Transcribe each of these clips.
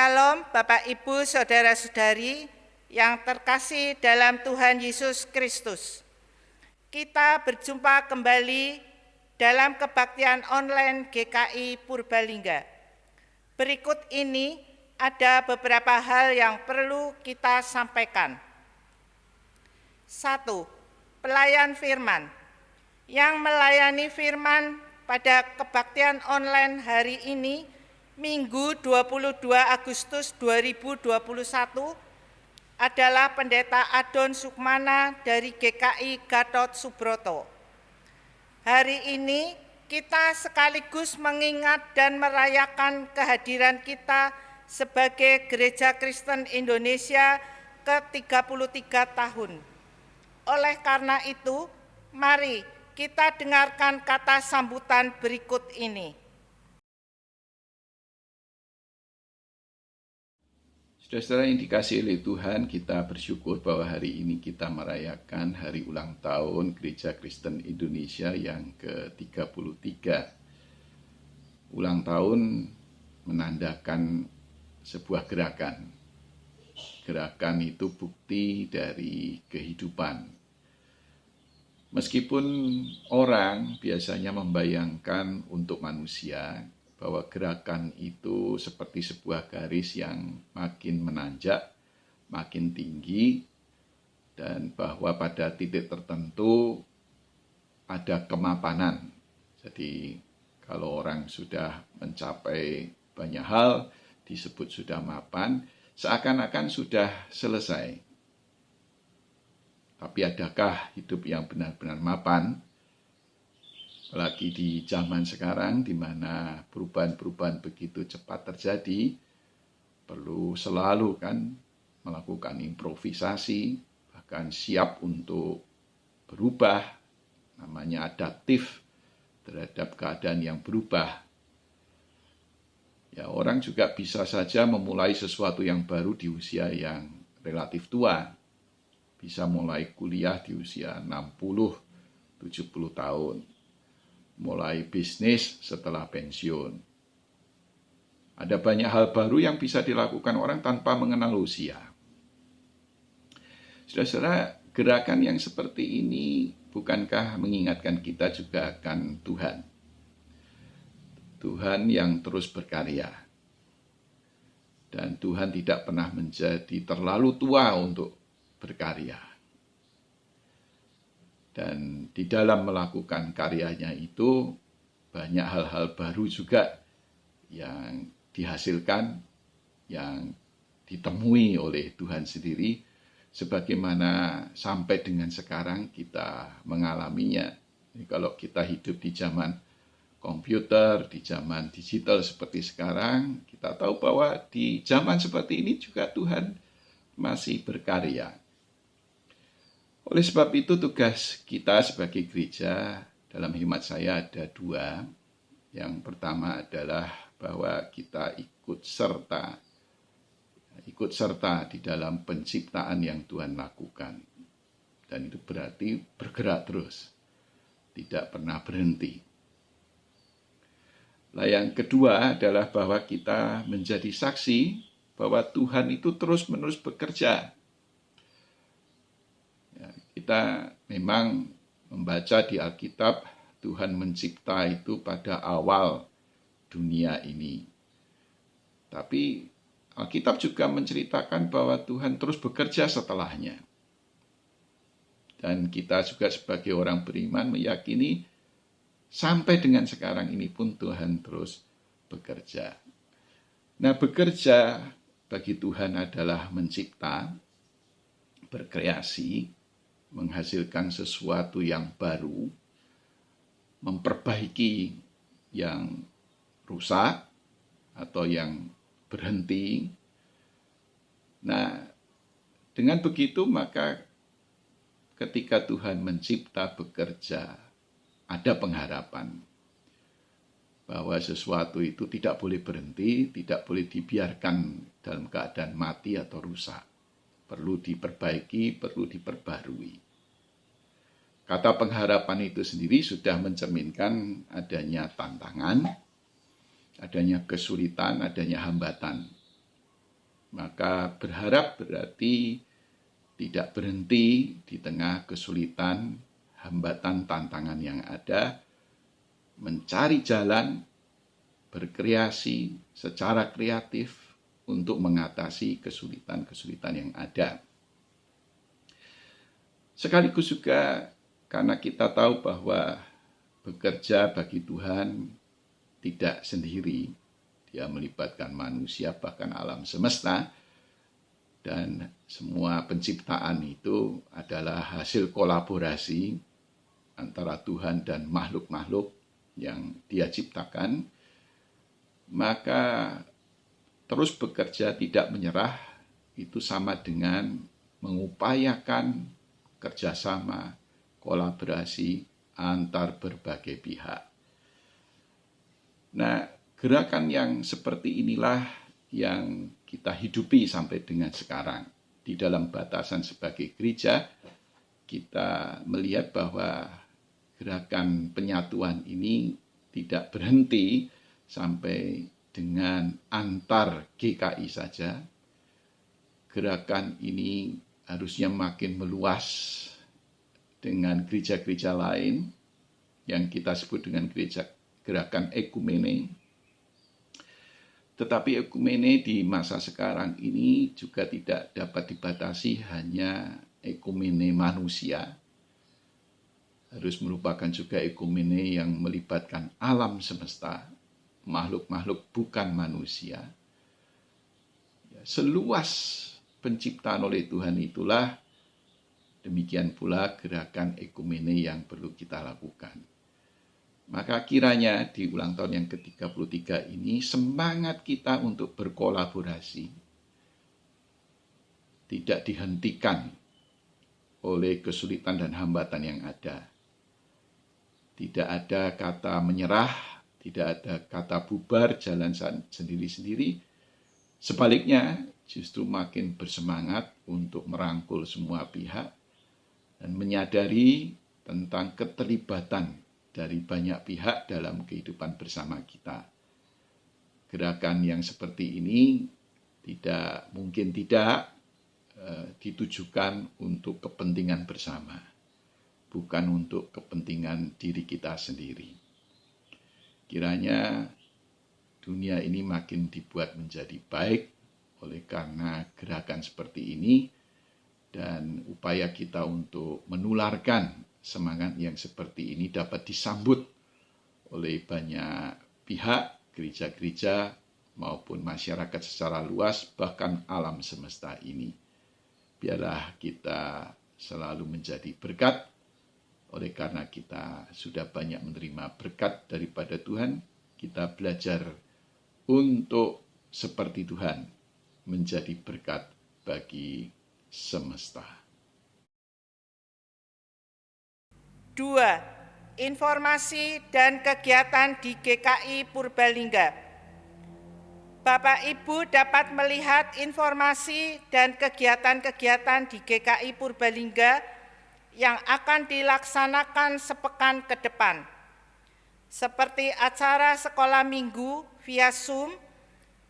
Shalom Bapak Ibu Saudara-saudari yang terkasih dalam Tuhan Yesus Kristus. Kita berjumpa kembali dalam kebaktian online GKI Purbalingga. Berikut ini ada beberapa hal yang perlu kita sampaikan. 1. Pelayan firman. Yang melayani firman pada kebaktian online hari ini, Minggu 22 Agustus 2021, adalah Pendeta Adon Sukmana dari GKI Gatot Subroto. Hari ini kita sekaligus mengingat dan merayakan kehadiran kita sebagai Gereja Kristen Indonesia ke-33 tahun. Oleh karena itu, mari kita dengarkan kata sambutan berikut ini. Saudara-saudara yang dikasihi oleh Tuhan, kita bersyukur bahwa hari ini kita merayakan hari ulang tahun Gereja Kristen Indonesia yang ke-33. Ulang tahun menandakan sebuah gerakan. Gerakan itu bukti dari kehidupan. Meskipun orang biasanya membayangkan untuk manusia bahwa gerakan itu seperti sebuah garis yang makin menanjak, makin tinggi, dan bahwa pada titik tertentu ada kemapanan. Jadi kalau orang sudah mencapai banyak hal, disebut sudah mapan, seakan-akan sudah selesai. Tapi adakah hidup yang benar-benar mapan? Apalagi di zaman sekarang di mana perubahan-perubahan begitu cepat terjadi, perlu selalu kan melakukan improvisasi, bahkan siap untuk berubah, namanya adaptif terhadap keadaan yang berubah. Ya, orang juga bisa saja memulai sesuatu yang baru di usia yang relatif tua. Bisa mulai kuliah di usia 60-70 tahun. Mulai bisnis setelah pensiun. Ada banyak hal baru yang bisa dilakukan orang tanpa mengenal usia. Saudara-saudara, gerakan yang seperti ini bukankah mengingatkan kita juga akan Tuhan? Tuhan yang terus berkarya. Dan Tuhan tidak pernah menjadi terlalu tua untuk berkarya. Dan di dalam melakukan karyanya itu banyak hal-hal baru juga yang dihasilkan, yang ditemui oleh Tuhan sendiri, sebagaimana sampai dengan sekarang kita mengalaminya. Jadi kalau kita hidup di zaman komputer, di zaman digital seperti sekarang, kita tahu bahwa di zaman seperti ini juga Tuhan masih berkarya. Oleh sebab itu tugas kita sebagai gereja dalam hemat saya ada dua. Yang pertama adalah bahwa kita ikut serta di dalam penciptaan yang Tuhan lakukan. Dan itu berarti bergerak terus, tidak pernah berhenti. Nah, yang kedua adalah bahwa kita menjadi saksi bahwa Tuhan itu terus-menerus bekerja. Kita memang membaca di Alkitab, Tuhan mencipta itu pada awal dunia ini. Tapi Alkitab juga menceritakan bahwa Tuhan terus bekerja setelahnya. Dan kita juga sebagai orang beriman meyakini sampai dengan sekarang ini pun Tuhan terus bekerja. Nah, bekerja bagi Tuhan adalah mencipta, berkreasi, menghasilkan sesuatu yang baru, memperbaiki yang rusak atau yang berhenti. Nah, dengan begitu maka ketika Tuhan mencipta, bekerja, ada pengharapan bahwa sesuatu itu tidak boleh berhenti, tidak boleh dibiarkan dalam keadaan mati atau rusak. Perlu diperbaiki, perlu diperbarui. Kata pengharapan itu sendiri sudah mencerminkan adanya tantangan, adanya kesulitan, adanya hambatan. Maka berharap berarti tidak berhenti di tengah kesulitan, hambatan, tantangan yang ada, mencari jalan, berkreasi secara kreatif untuk mengatasi kesulitan-kesulitan yang ada. Sekaligus juga karena kita tahu bahwa bekerja bagi Tuhan tidak sendiri, dia melibatkan manusia bahkan alam semesta, dan semua penciptaan itu adalah hasil kolaborasi antara Tuhan dan makhluk-makhluk yang dia ciptakan. Maka terus bekerja tidak menyerah itu sama dengan mengupayakan kerjasama, kolaborasi antar berbagai pihak. Nah, gerakan yang seperti inilah yang kita hidupi sampai dengan sekarang. Di dalam batasan sebagai gereja, kita melihat bahwa gerakan penyatuan ini tidak berhenti sampai dengan antar GKI saja. Gerakan ini harusnya makin meluas dengan gereja-gereja lain yang kita sebut dengan gerakan ekumene. Tetapi ekumene di masa sekarang ini juga tidak dapat dibatasi hanya ekumene manusia. Harus merupakan juga ekumene yang melibatkan alam semesta, makhluk-makhluk bukan manusia. Seluas penciptaan oleh Tuhan itulah, demikian pula gerakan ekumene yang perlu kita lakukan. Maka kiranya di ulang tahun yang ke-33 ini semangat kita untuk berkolaborasi tidak dihentikan oleh kesulitan dan hambatan yang ada. Tidak ada kata menyerah, tidak ada kata bubar, jalan sendiri-sendiri. Sebaliknya, justru makin bersemangat untuk merangkul semua pihak dan menyadari tentang keterlibatan dari banyak pihak dalam kehidupan bersama kita. Gerakan yang seperti ini mungkin tidak ditujukan untuk kepentingan bersama, bukan untuk kepentingan diri kita sendiri. Kiranya dunia ini makin dibuat menjadi baik oleh karena gerakan seperti ini, dan upaya kita untuk menularkan semangat yang seperti ini dapat disambut oleh banyak pihak, gereja-gereja maupun masyarakat secara luas, bahkan alam semesta ini. Biarlah kita selalu menjadi berkat, oleh karena kita sudah banyak menerima berkat daripada Tuhan, kita belajar untuk seperti Tuhan, menjadi berkat bagi semesta. 2. Informasi dan kegiatan di GKI Purbalingga. Bapak Ibu dapat melihat informasi dan kegiatan-kegiatan di GKI Purbalingga yang akan dilaksanakan sepekan ke depan, seperti acara sekolah minggu via Zoom,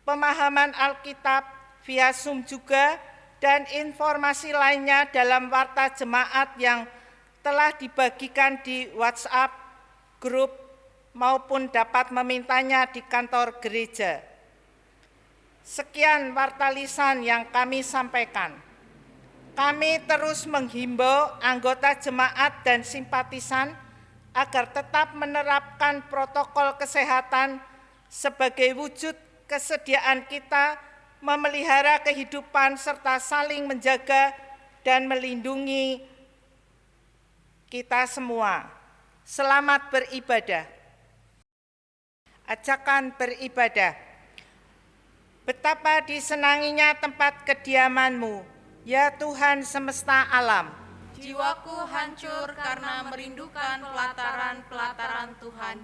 pemahaman Alkitab via Zoom juga, dan informasi lainnya dalam warta jemaat yang telah dibagikan di WhatsApp, grup, maupun dapat memintanya di kantor gereja. Sekian warta lisan yang kami sampaikan. Kami terus menghimbau anggota jemaat dan simpatisan agar tetap menerapkan protokol kesehatan sebagai wujud kesediaan kita memelihara kehidupan serta saling menjaga dan melindungi kita semua. Selamat beribadah. Ajakan beribadah. Betapa disenanginya tempat kediaman-Mu, ya Tuhan semesta alam. Jiwaku hancur karena merindukan pelataran-pelataran Tuhan.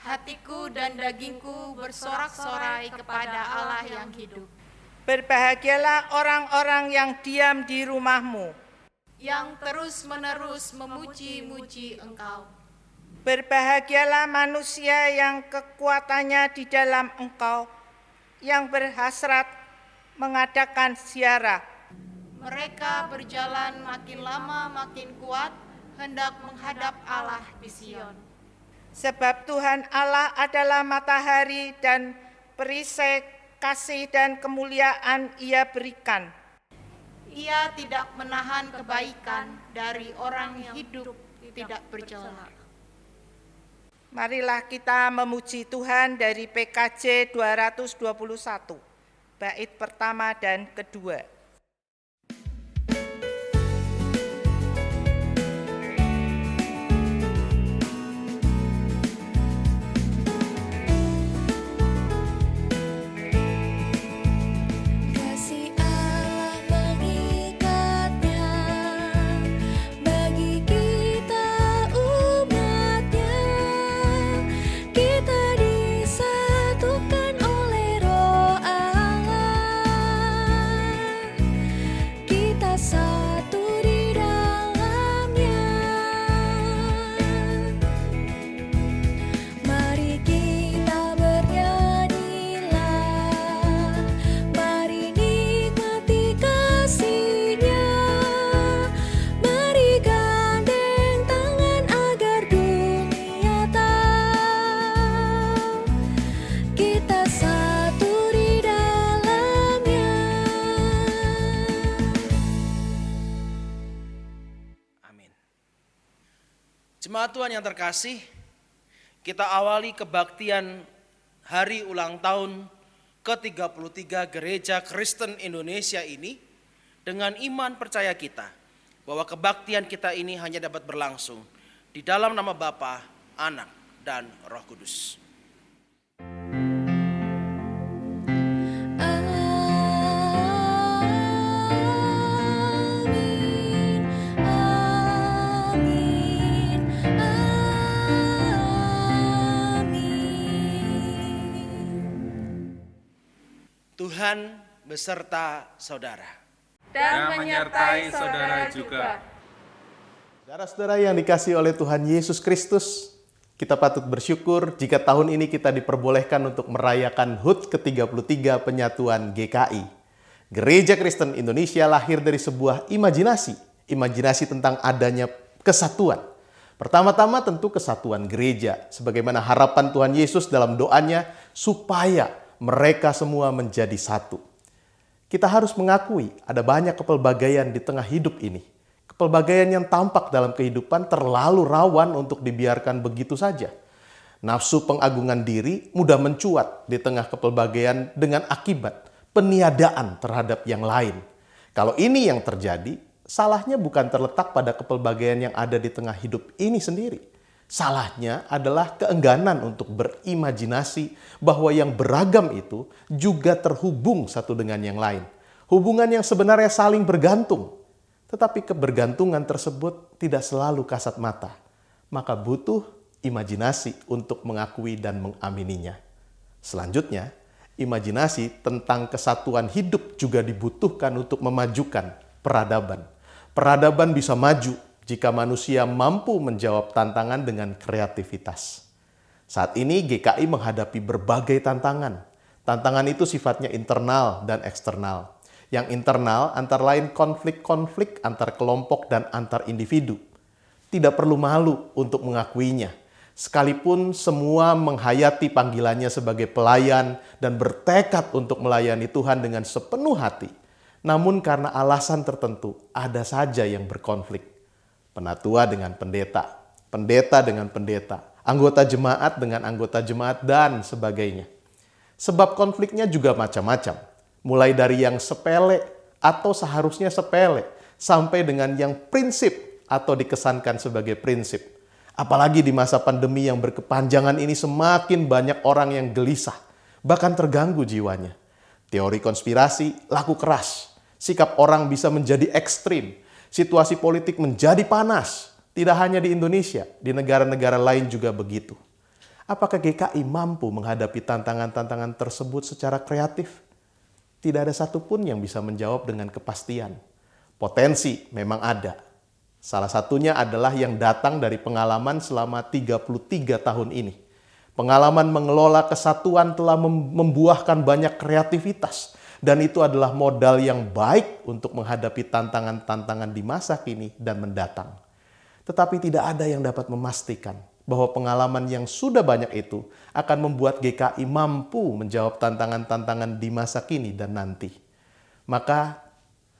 Hatiku dan dagingku bersorak-sorai kepada Allah yang hidup. Berbahagialah orang-orang yang diam di rumah-Mu, yang terus-menerus memuji-muji Engkau. Berbahagialah manusia yang kekuatannya di dalam Engkau, yang berhasrat mengadakan ziarah. Mereka berjalan makin lama makin kuat, hendak menghadap Allah di Sion. Sebab Tuhan Allah adalah matahari dan perisai kasih dan kemuliaan Ia berikan. Ia tidak menahan kebaikan dari orang yang hidup tidak bercela. Marilah kita memuji Tuhan dari PKJ 221, bait pertama dan kedua. Kasih Allah mengikatnya bagi kita umatnya. Kita disatukan oleh Roh Allah. Kita satu di dalamnya. Mari kita bernyanyilah, mari nikmati kasih-Nya, mari gandeng tangan agar dunia tahu kita satu di dalamnya. Amin. Jemaat Tuhan yang terkasih, kita awali kebaktian hari ulang tahun ke-33 Gereja Kristen Indonesia ini dengan iman percaya kita bahwa kebaktian kita ini hanya dapat berlangsung di dalam nama Bapa, Anak, dan Roh Kudus. Amin, amin, amin. Tuhan beserta saudara. Dan menyertai saudara juga. Saudara-saudara yang dikasihi oleh Tuhan Yesus Kristus, kita patut bersyukur jika tahun ini kita diperbolehkan untuk merayakan HUT ke-33 penyatuan GKI. Gereja Kristen Indonesia lahir dari sebuah imajinasi tentang adanya kesatuan. Pertama-tama tentu kesatuan gereja, sebagaimana harapan Tuhan Yesus dalam doanya supaya mereka semua menjadi satu. Kita harus mengakui ada banyak kepelbagaian di tengah hidup ini. Kepelbagaian yang tampak dalam kehidupan terlalu rawan untuk dibiarkan begitu saja. Nafsu pengagungan diri mudah mencuat di tengah kepelbagaian dengan akibat peniadaan terhadap yang lain. Kalau ini yang terjadi, salahnya bukan terletak pada kepelbagaian yang ada di tengah hidup ini sendiri. Salahnya adalah keengganan untuk berimajinasi bahwa yang beragam itu juga terhubung satu dengan yang lain. Hubungan yang sebenarnya saling bergantung. Tetapi kebergantungan tersebut tidak selalu kasat mata. Maka butuh imajinasi untuk mengakui dan mengamininya. Selanjutnya, imajinasi tentang kesatuan hidup juga dibutuhkan untuk memajukan peradaban. Peradaban bisa maju jika manusia mampu menjawab tantangan dengan kreativitas. Saat ini GKI menghadapi berbagai tantangan. Tantangan itu sifatnya internal dan eksternal. Yang internal antara lain konflik-konflik antar kelompok dan antar individu. Tidak perlu malu untuk mengakuinya. Sekalipun semua menghayati panggilannya sebagai pelayan dan bertekad untuk melayani Tuhan dengan sepenuh hati. Namun karena alasan tertentu ada saja yang berkonflik. Penatua dengan pendeta, pendeta dengan pendeta, anggota jemaat dengan anggota jemaat, dan sebagainya. Sebab konfliknya juga macam-macam. Mulai dari yang sepele atau seharusnya sepele, sampai dengan yang prinsip atau dikesankan sebagai prinsip. Apalagi di masa pandemi yang berkepanjangan ini semakin banyak orang yang gelisah, bahkan terganggu jiwanya. Teori konspirasi laku keras, sikap orang bisa menjadi ekstrim, situasi politik menjadi panas. Tidak hanya di Indonesia, di negara-negara lain juga begitu. Apakah GKI mampu menghadapi tantangan-tantangan tersebut secara kreatif? Tidak ada satupun yang bisa menjawab dengan kepastian. Potensi memang ada. Salah satunya adalah yang datang dari pengalaman selama 33 tahun ini. Pengalaman mengelola kesatuan telah membuahkan banyak kreativitas Dan itu adalah modal yang baik untuk menghadapi tantangan-tantangan di masa kini dan mendatang. Tetapi tidak ada yang dapat memastikan bahwa pengalaman yang sudah banyak itu akan membuat GKI mampu menjawab tantangan-tantangan di masa kini dan nanti. Maka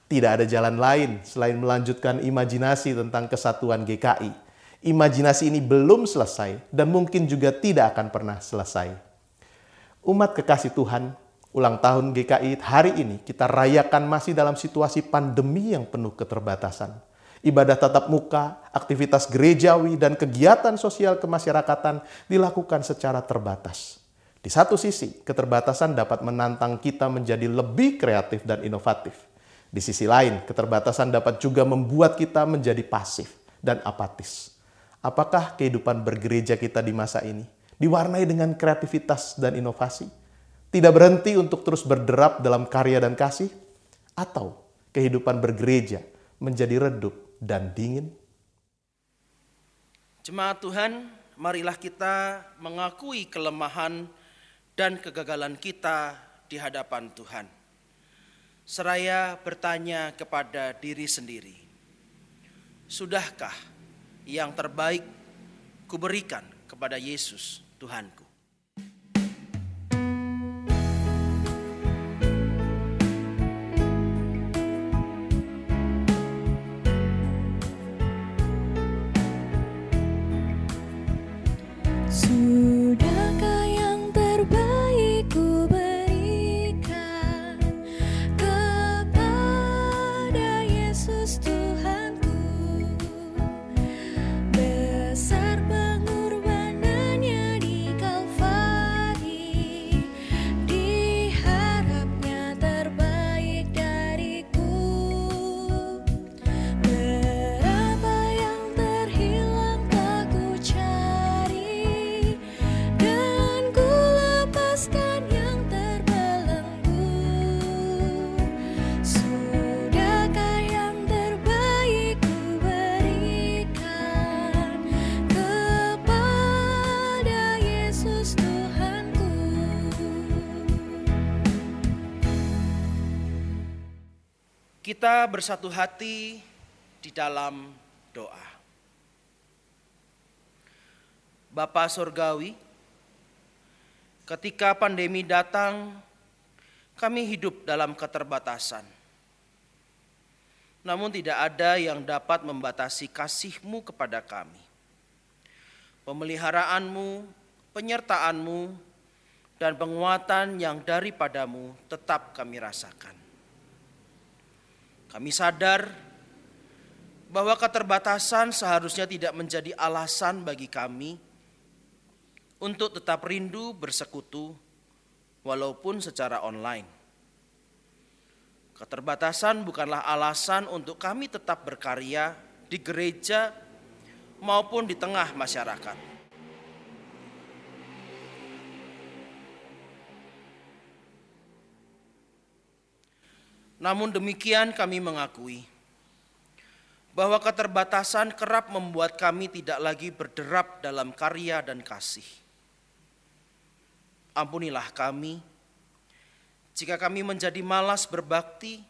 tidak ada jalan lain selain melanjutkan imajinasi tentang kesatuan GKI. Imajinasi ini belum selesai dan mungkin juga tidak akan pernah selesai. Umat kekasih Tuhan, ulang tahun GKI hari ini kita rayakan masih dalam situasi pandemi yang penuh keterbatasan. Ibadah tatap muka, aktivitas gerejawi, dan kegiatan sosial kemasyarakatan dilakukan secara terbatas. Di satu sisi, keterbatasan dapat menantang kita menjadi lebih kreatif dan inovatif. Di sisi lain, keterbatasan dapat juga membuat kita menjadi pasif dan apatis. Apakah kehidupan bergereja kita di masa ini diwarnai dengan kreativitas dan inovasi? Tidak berhenti untuk terus berderap dalam karya dan kasih? Atau kehidupan bergereja menjadi redup dan dingin? Jemaat Tuhan, marilah kita mengakui kelemahan dan kegagalan kita di hadapan Tuhan. Seraya bertanya kepada diri sendiri, sudahkah yang terbaik kuberikan kepada Yesus Tuhanku? Sudahkah yang terbaik ku berikan kepada Yesus Tuhanku? Besar pengorbanannya di Kalvari, diharapnya terbaik dariku. Berapa yang terhilang tak ku cari, dan ku lepaskan yang terbelenggu. Sudahkah yang terbaik ku berikan kepada Yesus Tuhanku? Kita bersatu hati di dalam doa. Bapa Surgawi, ketika pandemi datang, kami hidup dalam keterbatasan. Namun tidak ada yang dapat membatasi kasih-Mu kepada kami. Pemeliharaanmu, penyertaan-Mu, dan penguatan yang daripadamu tetap kami rasakan. Kami sadar bahwa keterbatasan seharusnya tidak menjadi alasan bagi kami untuk tetap rindu bersekutu walaupun secara online. Keterbatasan bukanlah alasan untuk kami tetap berkarya di gereja maupun di tengah masyarakat. Namun demikian kami mengakui bahwa keterbatasan kerap membuat kami tidak lagi berderap dalam karya dan kasih. Ampunilah kami jika kami menjadi malas berbakti,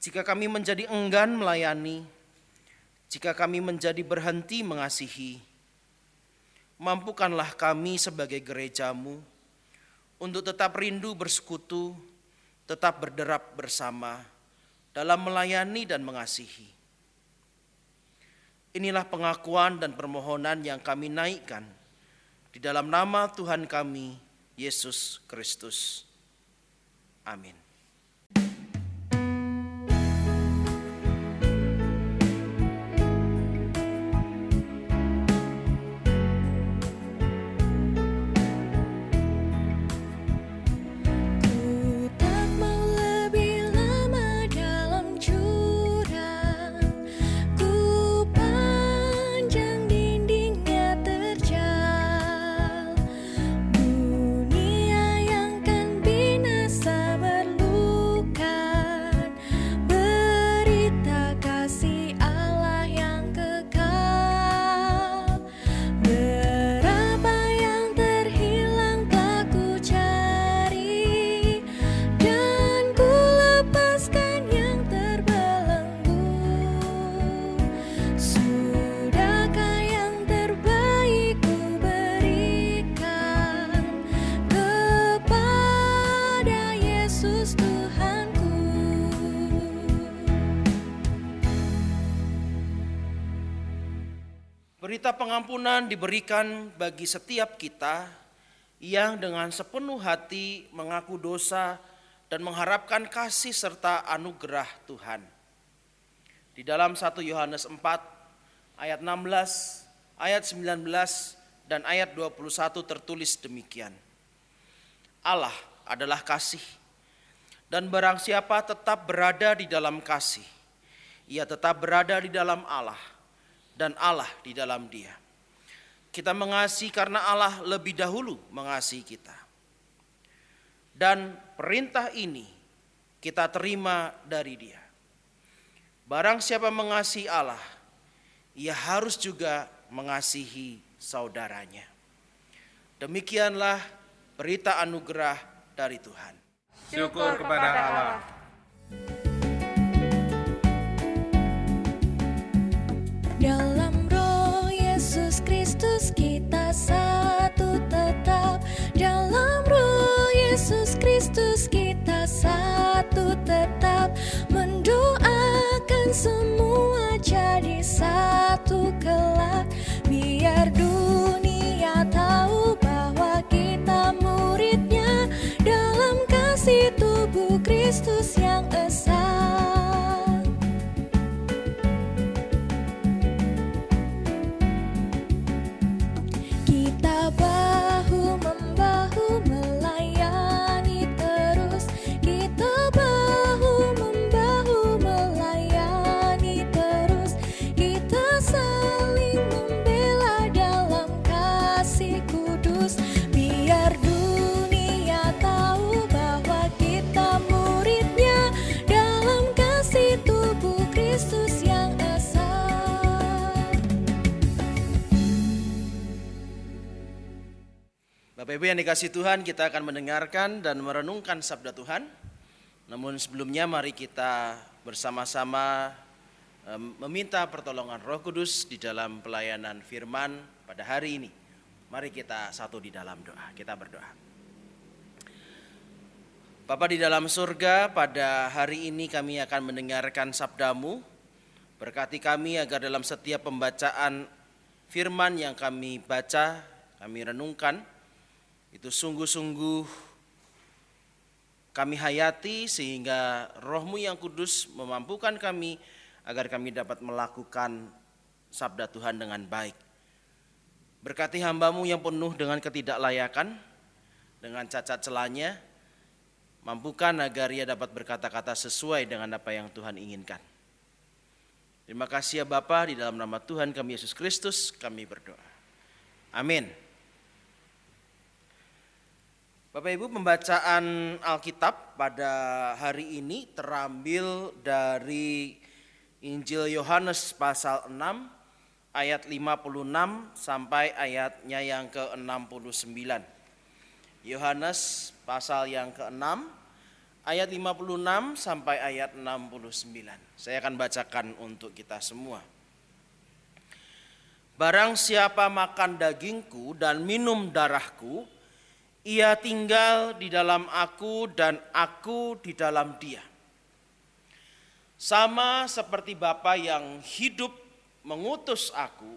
jika kami menjadi enggan melayani, jika kami menjadi berhenti mengasihi. Mampukanlah kami sebagai gereja-Mu untuk tetap rindu bersekutu, tetap berderap bersama dalam melayani dan mengasihi. Inilah pengakuan dan permohonan yang kami naikkan di dalam nama Tuhan kami, Yesus Kristus. Amin. Ku tak mau lebih lama dalam jurang, ku panjang dindingnya terjal. Dunia yang kan binasa berlalu Berita pengampunan diberikan bagi setiap kita yang dengan sepenuh hati mengaku dosa dan mengharapkan kasih serta anugerah Tuhan. Di dalam 1 Yohanes 4 ayat 16, ayat 19 dan ayat 21 tertulis demikian. Allah adalah kasih, dan barang siapa tetap berada di dalam kasih, ia tetap berada di dalam Allah, dan Allah di dalam dia. Kita mengasihi karena Allah lebih dahulu mengasihi kita. Dan perintah ini kita terima dari dia. Barang siapa mengasihi Allah, ia harus juga mengasihi saudaranya. Demikianlah berita anugerah dari Tuhan. Syukur kepada Allah. Dalam Roh Yesus Kristus kita satu tetap. Dalam Roh Yesus Kristus kita satu tetap. Mendoakan semua jadi satu kelak. Biar dunia tahu bahwa kita muridnya dalam kasih tubuh Kristus yang esa. Kita bahu-membahu melayani terus. Kita bahu-membahu melayani terus. Kita saling membela dalam kasih kudus. Biar dunia tahu bahwa kita muridnya dalam kasih tubuh Kristus yang esa. Bapak Ibu yang dikasihi Tuhan, kita akan mendengarkan dan merenungkan sabda Tuhan. Namun sebelumnya mari kita bersama-sama meminta pertolongan Roh Kudus di dalam pelayanan firman pada hari ini. Mari kita satu di dalam doa, kita berdoa. Bapa di dalam surga, pada hari ini kami akan mendengarkan sabda-Mu. Berkati kami agar dalam setiap pembacaan firman yang kami baca, kami renungkan, itu sungguh-sungguh kami hayati sehingga Roh-Mu yang kudus memampukan kami agar kami dapat melakukan sabda Tuhan dengan baik. Berkati hamba-Mu yang penuh dengan ketidaklayakan, dengan cacat celanya, mampukan agar ia dapat berkata-kata sesuai dengan apa yang Tuhan inginkan. Terima kasih ya Bapa, di dalam nama Tuhan kami Yesus Kristus kami berdoa. Amin. Bapak Ibu, pembacaan Alkitab pada hari ini terambil dari Injil Yohanes pasal 6 ayat 56 sampai ayatnya yang ke-69. Yohanes pasal yang ke-6 ayat 56 sampai ayat 69. Saya akan bacakan untuk kita semua. Barang siapa makan dagingku dan minum darahku, ia tinggal di dalam aku dan aku di dalam dia. Sama seperti Bapa yang hidup mengutus aku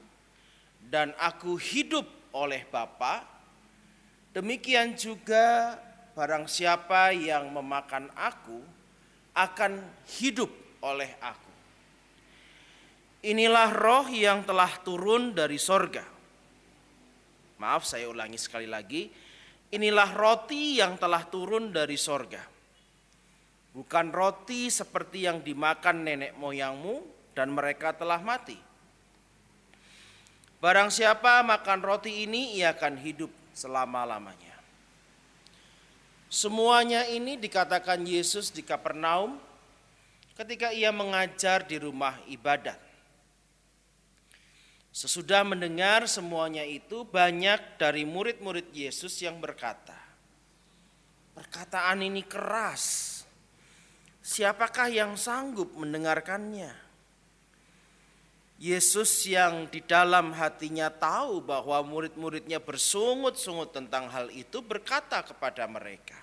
dan aku hidup oleh Bapa, demikian juga barang siapa yang memakan aku akan hidup oleh aku. Inilah roh yang telah turun dari sorga. Maaf, saya ulangi sekali lagi. Inilah roti yang telah turun dari sorga. Bukan roti seperti yang dimakan nenek moyangmu dan mereka telah mati. Barang siapa makan roti ini, ia akan hidup selama-lamanya. Semuanya ini dikatakan Yesus di Kapernaum ketika ia mengajar di rumah ibadat. Sesudah mendengar semuanya itu, banyak dari murid-murid Yesus yang berkata, "Perkataan ini keras. Siapakah yang sanggup mendengarkannya?" Yesus yang di dalam hatinya tahu bahwa murid-muridnya bersungut-sungut tentang hal itu berkata kepada mereka,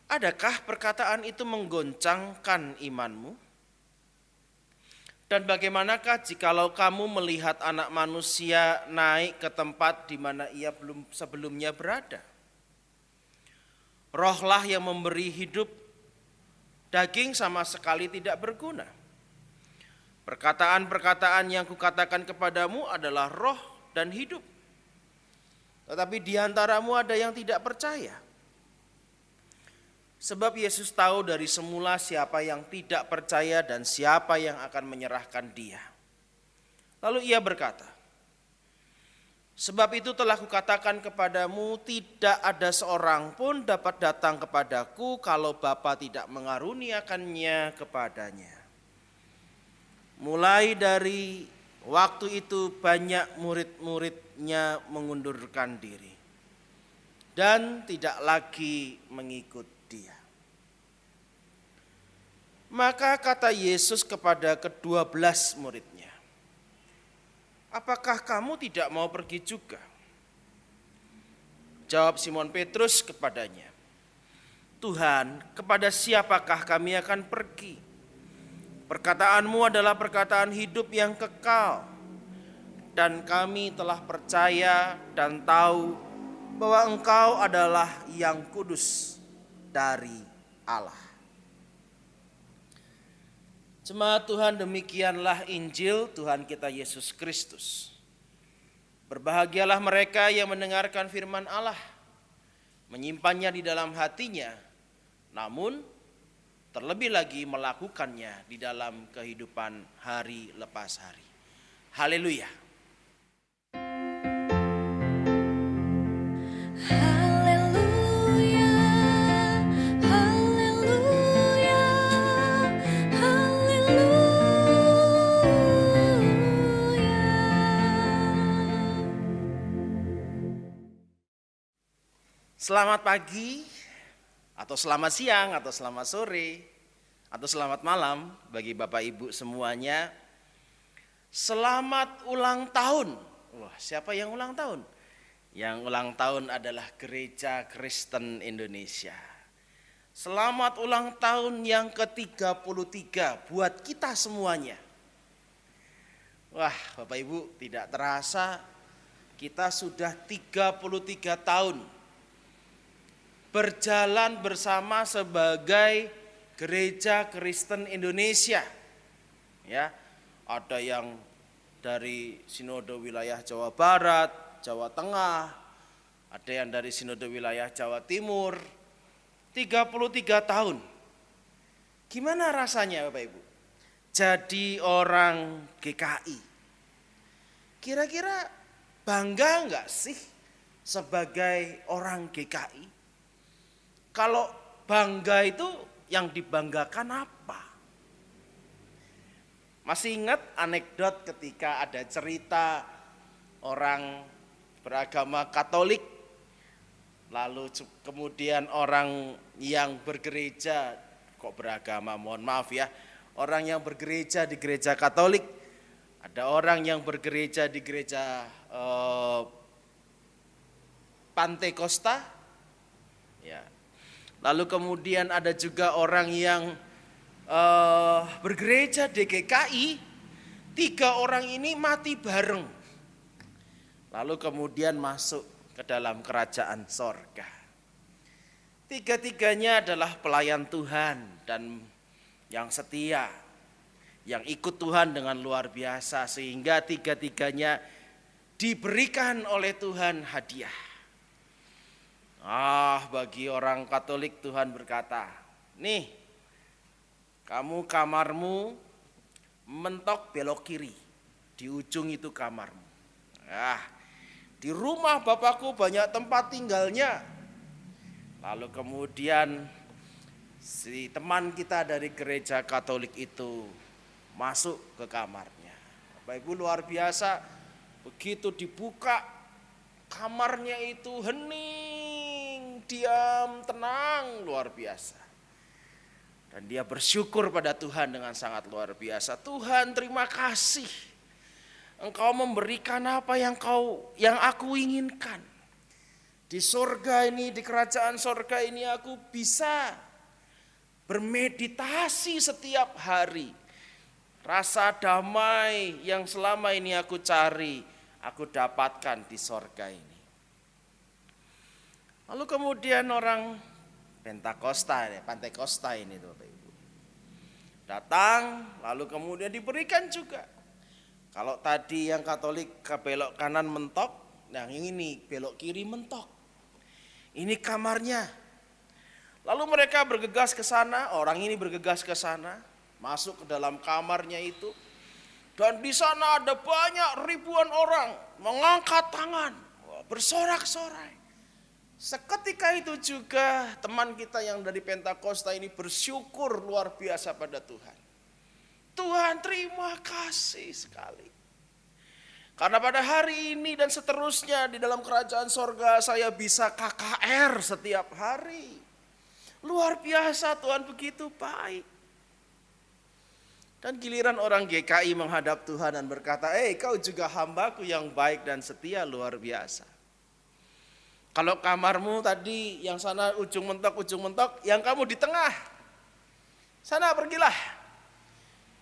"Adakah perkataan itu menggoncangkan imanmu? Dan bagaimanakah jikalau kamu melihat anak manusia naik ke tempat di mana ia belum sebelumnya berada? Rohlah yang memberi hidup, daging sama sekali tidak berguna. Perkataan-perkataan yang kukatakan kepadamu adalah roh dan hidup. Tetapi di antaramu ada yang tidak percaya. Sebab Yesus tahu dari semula siapa yang tidak percaya dan siapa yang akan menyerahkan dia. Lalu ia berkata, sebab itu telah kukatakan kepadamu, tidak ada seorang pun dapat datang kepadaku kalau Bapa tidak mengaruniakannya kepadanya. Mulai dari waktu itu banyak murid-muridnya mengundurkan diri dan tidak lagi mengikut dia. Maka kata Yesus kepada ke-12 muridnya, apakah kamu tidak mau pergi juga? Jawab Simon Petrus kepadanya, Tuhan, kepada siapakah kami akan pergi? Perkataanmu adalah perkataan hidup yang kekal, dan kami telah percaya dan tahu bahwa Engkau adalah yang kudus dari Allah. Jemaat Tuhan, demikianlah Injil Tuhan kita Yesus Kristus. Berbahagialah mereka yang mendengarkan firman Allah, menyimpannya di dalam hatinya, namun terlebih lagi melakukannya di dalam kehidupan hari lepas hari. Haleluya. Haleluya, haleluya, haleluya. Selamat pagi, atau selamat siang, atau selamat sore, atau selamat malam bagi Bapak Ibu semuanya. Selamat ulang tahun. Wah, siapa yang ulang tahun? Yang ulang tahun adalah Gereja Kristen Indonesia. Selamat ulang tahun yang ke-33 buat kita semuanya. Wah, Bapak Ibu, tidak terasa kita sudah 33 tahun berjalan bersama sebagai Gereja Kristen Indonesia. Ya, ada yang dari Sinode Wilayah Jawa Barat, Jawa Tengah, ada yang dari Sinode Wilayah Jawa Timur. 33 tahun. Gimana rasanya Bapak Ibu? Jadi orang GKI. Kira-kira bangga enggak sih sebagai orang GKI? Kalau bangga itu yang dibanggakan apa? Masih ingat anekdot ketika ada cerita orang beragama Katolik, lalu kemudian orang yang bergereja, kok beragama, mohon maaf ya, orang yang bergereja di gereja Katolik, ada orang yang bergereja di gereja Pantekosta, ya. Lalu kemudian ada juga orang yang bergereja di GKI, 3 orang ini mati bareng. Lalu kemudian masuk ke dalam kerajaan sorga. 3-tiganya adalah pelayan Tuhan dan yang setia, yang ikut Tuhan dengan luar biasa, sehingga 3-tiganya diberikan oleh Tuhan hadiah. Bagi orang Katolik Tuhan berkata, nih, kamu kamarmu mentok belok kiri, di ujung itu kamarmu. Di rumah Bapakku banyak tempat tinggalnya. Lalu kemudian si teman kita dari gereja Katolik itu masuk ke kamarnya. Bapak Ibu, luar biasa, begitu dibuka kamarnya itu hening, diam, tenang, luar biasa. Dan dia bersyukur pada Tuhan dengan sangat luar biasa. Tuhan, terima kasih. Engkau memberikan apa yang aku inginkan. Di surga ini, di kerajaan surga ini aku bisa bermeditasi setiap hari. rasa damai yang selama ini aku cari, aku dapatkan di sorga ini. Lalu kemudian orang Pentakosta ini Bapak Ibu datang, lalu kemudian diberikan juga. Kalau tadi yang Katolik ke belok kanan mentok, nah yang ini belok kiri mentok. Ini kamarnya. Lalu mereka bergegas ke sana, orang ini bergegas ke sana, masuk ke dalam kamarnya itu. Dan di sana ada banyak ribuan orang mengangkat tangan, bersorak-sorai. Seketika itu juga teman kita yang dari Pentakosta ini bersyukur luar biasa pada Tuhan. Tuhan, terima kasih sekali. Karena pada hari ini dan seterusnya di dalam kerajaan sorga saya bisa KKR setiap hari. Luar biasa, Tuhan begitu baik. Dan giliran orang GKI menghadap Tuhan dan berkata, kau juga hambaku yang baik dan setia, luar biasa. Kalau kamarmu tadi yang sana ujung mentok, yang kamu di tengah. Sana pergilah.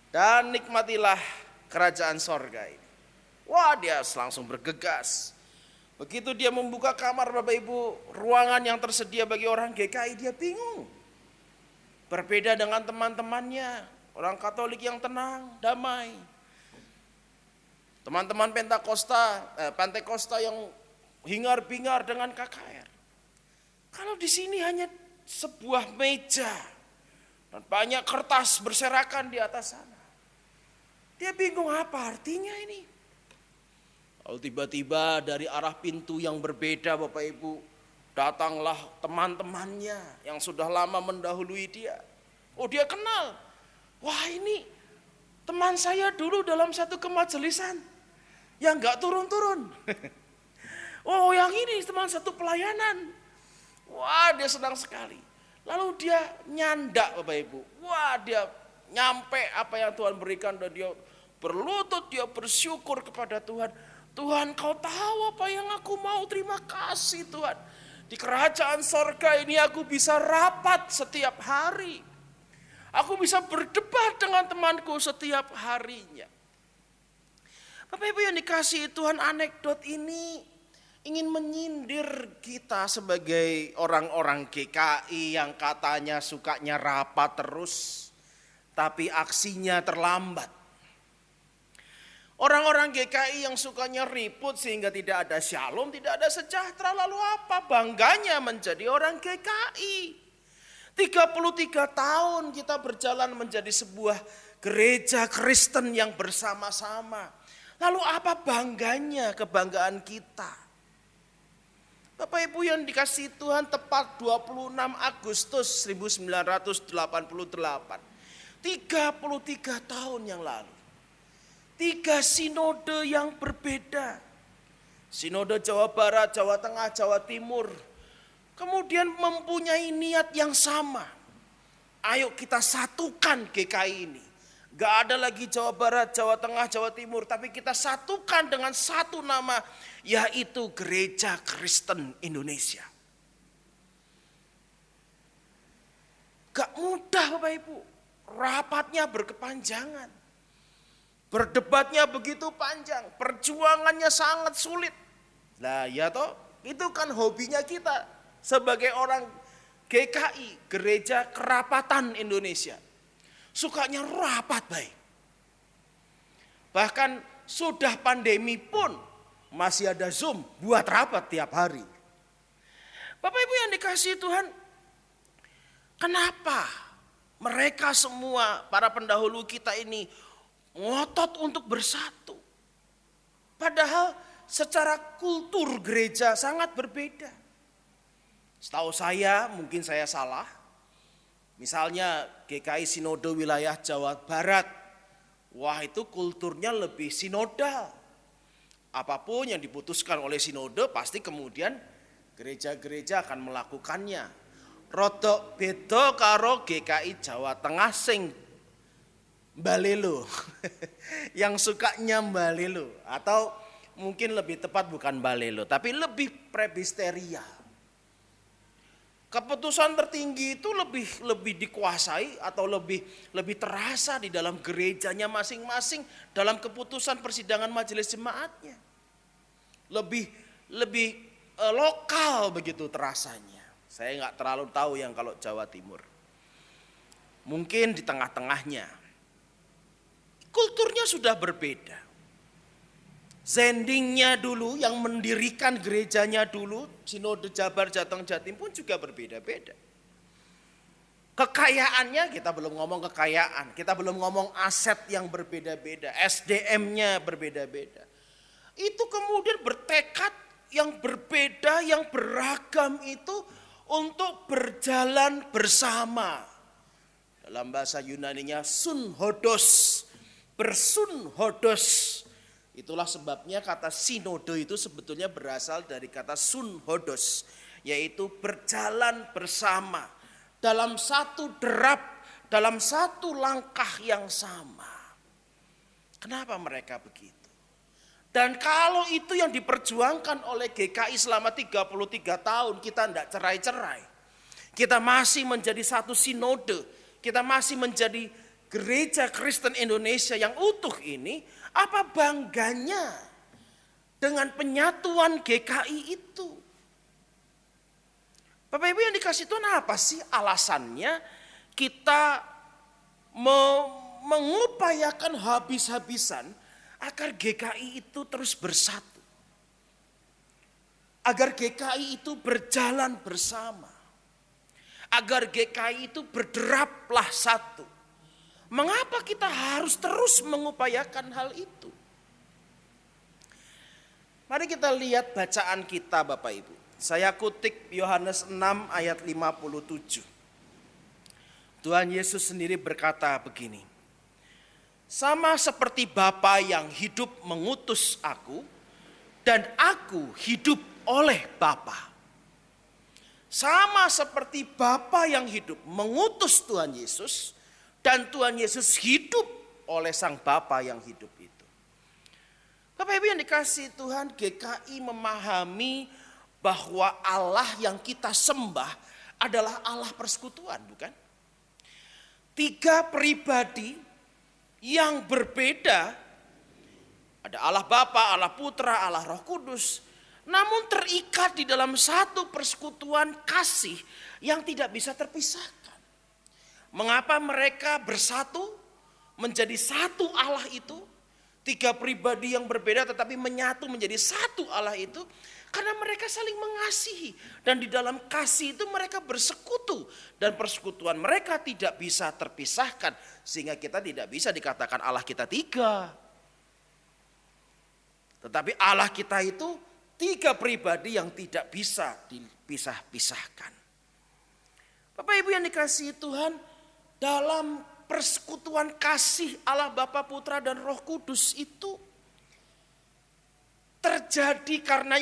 Dan nikmatilah kerajaan sorga ini. Wah, dia langsung bergegas. Begitu dia membuka kamar Bapak Ibu, ruangan yang tersedia bagi orang GKI, dia bingung. Berbeda dengan teman-temannya, orang Katolik yang tenang, damai. Teman-teman Pentakosta yang hingar-bingar dengan KKR. Kalau di sini hanya sebuah meja dan banyak kertas berserakan di atas sana. Dia bingung apa artinya ini. Lalu tiba-tiba dari arah pintu yang berbeda Bapak Ibu, datanglah teman-temannya yang sudah lama mendahului dia. Oh, dia kenal. Wah, ini teman saya dulu dalam satu kemajelisan yang gak turun-turun. Oh, yang ini teman satu pelayanan. Wah, dia senang sekali. Lalu dia nyandak Bapak Ibu. Wah, dia nyampe apa yang Tuhan berikan dan dia berlutut, dia bersyukur kepada Tuhan. Tuhan, kau tahu apa yang aku mau, terima kasih Tuhan. Di kerajaan sorga ini aku bisa rapat setiap hari. Aku bisa berdebat dengan temanku setiap harinya. Bapak Ibu yang dikasihi Tuhan, anekdot ini ingin menyindir kita sebagai orang-orang GKI yang katanya sukanya rapat terus, tapi aksinya terlambat. Orang-orang GKI yang sukanya ribut sehingga tidak ada shalom, tidak ada sejahtera. Lalu apa bangganya menjadi orang GKI? 33 tahun kita berjalan menjadi sebuah gereja Kristen yang bersama-sama. Lalu apa bangganya, kebanggaan kita? Bapak Ibu yang dikasihi Tuhan, tepat 26 Agustus 1988. 33 tahun yang lalu. 3 sinode yang berbeda. Sinode Jawa Barat, Jawa Tengah, Jawa Timur. Kemudian mempunyai niat yang sama. Ayo kita satukan GKI ini. Gak ada lagi Jawa Barat, Jawa Tengah, Jawa Timur. Tapi kita satukan dengan satu nama, yaitu Gereja Kristen Indonesia. Gak mudah Bapak Ibu. Rapatnya berkepanjangan. Berdebatnya begitu panjang, perjuangannya sangat sulit. Nah ya toh, itu kan hobinya kita sebagai orang GKI, Gereja Kerapatan Indonesia. Sukanya rapat baik. Bahkan sudah pandemi pun masih ada Zoom buat rapat tiap hari. Bapak Ibu yang dikasihi Tuhan, kenapa mereka semua, para pendahulu kita ini ngotot untuk bersatu. Padahal secara kultur gereja sangat berbeda. Setahu saya, mungkin saya salah. Misalnya GKI Sinode Wilayah Jawa Barat. Wah, itu kulturnya lebih sinodal. Apapun yang diputuskan oleh sinode pasti kemudian gereja-gereja akan melakukannya. Rodok beda karo GKI Jawa Tengah sing balelo, yang sukanya balelo, atau mungkin lebih tepat bukan balelo, tapi lebih presbyterial. Keputusan tertinggi itu lebih dikuasai atau lebih terasa di dalam gerejanya masing-masing dalam keputusan persidangan majelis jemaatnya. Lebih lokal begitu terasanya. Saya nggak terlalu tahu yang kalau Jawa Timur. Mungkin di tengah-tengahnya. Kulturnya sudah berbeda. Zendingnya dulu yang mendirikan gerejanya dulu, Sinode Jabar Jateng Jatim pun juga berbeda-beda. Kekayaannya kita belum ngomong kekayaan, kita belum ngomong aset yang berbeda-beda, SDM-nya berbeda-beda. Itu kemudian bertekad yang berbeda, yang beragam itu untuk berjalan bersama. Dalam bahasa Yunaninya sunhodos, bersunhodos. Itulah sebabnya kata sinode itu sebetulnya berasal dari kata sunhodos, yaitu berjalan bersama dalam satu derap, dalam satu langkah yang sama. Kenapa mereka begitu? Dan kalau itu yang diperjuangkan oleh GKI selama 33 tahun, kita tidak cerai-cerai. Kita masih menjadi satu sinode, kita masih menjadi Gereja Kristen Indonesia yang utuh ini, apa bangganya dengan penyatuan GKI itu? Bapak Ibu yang dikasih Tuhan, apa sih alasannya kita mengupayakan habis-habisan agar GKI itu terus bersatu? Agar GKI itu berjalan bersama. Agar GKI itu berderaplah satu. Mengapa kita harus terus mengupayakan hal itu? Mari kita lihat bacaan kita Bapak Ibu. Saya kutip Yohanes 6 ayat 57. Tuhan Yesus sendiri berkata begini. Sama seperti Bapa yang hidup mengutus aku, dan aku hidup oleh Bapa. Sama seperti Bapa yang hidup mengutus Tuhan Yesus, dan Tuhan Yesus hidup oleh Sang Bapa yang hidup itu. Bapak Ibu yang dikasihi Tuhan, GKI memahami bahwa Allah yang kita sembah adalah Allah persekutuan, bukan? 3 pribadi yang berbeda. Ada Allah Bapa, Allah Putra, Allah Roh Kudus. Namun terikat di dalam satu persekutuan kasih yang tidak bisa terpisahkan. Mengapa mereka bersatu menjadi satu Allah itu? 3 pribadi yang berbeda tetapi menyatu menjadi satu Allah itu. Karena mereka saling mengasihi. Dan di dalam kasih itu mereka bersekutu. Dan persekutuan mereka tidak bisa terpisahkan. Sehingga kita tidak bisa dikatakan Allah kita 3. Tetapi Allah kita itu 3 pribadi yang tidak bisa dipisah-pisahkan. Bapak Ibu yang dikasihi Tuhan, dalam persekutuan kasih Allah Bapa, Putra dan Roh Kudus itu terjadi karena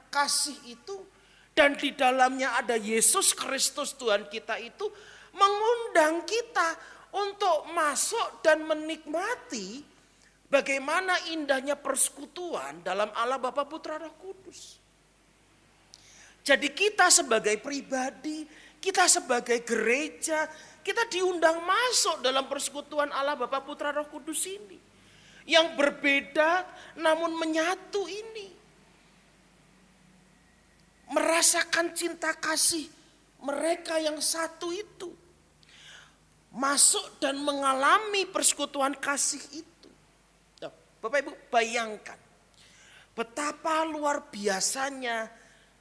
kasih itu, dan di dalamnya ada Yesus Kristus Tuhan kita itu mengundang kita untuk masuk dan menikmati bagaimana indahnya persekutuan dalam Allah Bapa, Putra, Roh Kudus. Jadi kita sebagai pribadi, kita sebagai gereja, kita diundang masuk dalam persekutuan Allah Bapa, Putra, Roh Kudus ini. Yang berbeda namun menyatu ini. Merasakan cinta kasih mereka yang satu itu. Masuk dan mengalami persekutuan kasih itu. Bapak Ibu bayangkan betapa luar biasanya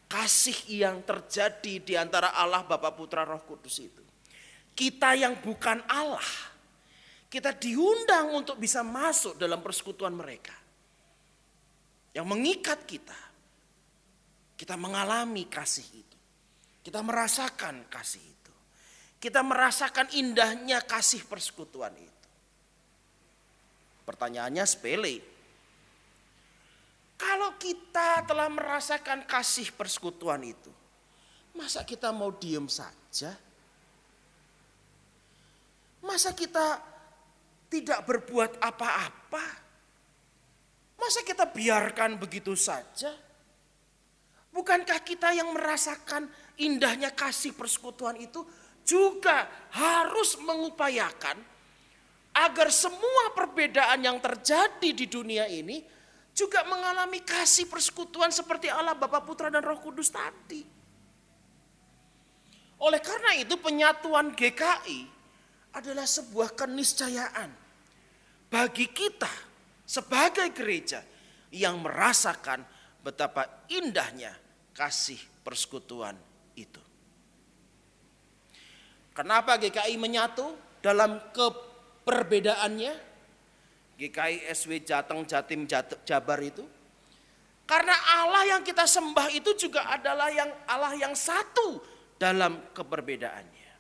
kasih yang terjadi di antara Allah Bapa, Putra, Roh Kudus itu. Kita yang bukan Allah, kita diundang untuk bisa masuk dalam persekutuan mereka. Yang mengikat kita. Kita mengalami kasih itu. Kita merasakan kasih itu. Kita merasakan indahnya kasih persekutuan itu. Pertanyaannya sepele. Kalau kita telah merasakan kasih persekutuan itu, masa kita mau diem saja? Masa kita tidak berbuat apa-apa? Masa kita biarkan begitu saja? Bukankah kita yang merasakan indahnya kasih persekutuan itu juga harus mengupayakan agar semua perbedaan yang terjadi di dunia ini juga mengalami kasih persekutuan seperti Allah Bapa, Putra, dan Roh Kudus tadi. Oleh karena itu penyatuan GKI adalah sebuah keniscayaan bagi kita sebagai gereja yang merasakan betapa indahnya kasih persekutuan itu. Kenapa GKI menyatu dalam keperbedaannya? GKI SW Jateng, Jatim, Jabar itu. Karena Allah yang kita sembah itu juga adalah Allah yang satu dalam keperbedaannya.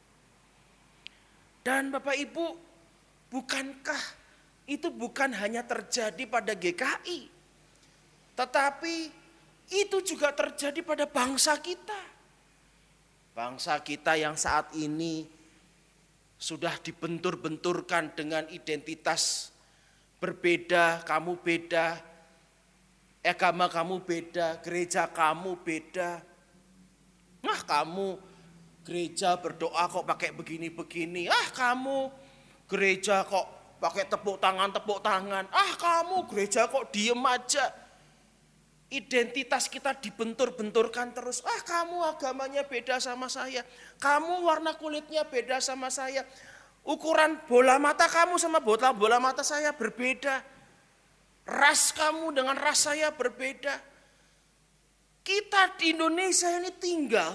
Dan Bapak Ibu, bukankah itu bukan hanya terjadi pada GKI, tetapi itu juga terjadi pada bangsa kita. Bangsa kita yang saat ini sudah dibentur-benturkan dengan identitas berbeda, kamu beda, agama kamu beda, gereja kamu beda. Nah, kamu gereja berdoa kok pakai begini-begini. Ah, kamu gereja kok pakai tepuk tangan. Ah, kamu gereja kok diem aja. Identitas kita dibentur-benturkan terus. Ah, kamu agamanya beda sama saya. Kamu warna kulitnya beda sama saya. Ukuran bola mata kamu sama bola mata saya berbeda. Ras kamu dengan ras saya berbeda. Kita di Indonesia ini tinggal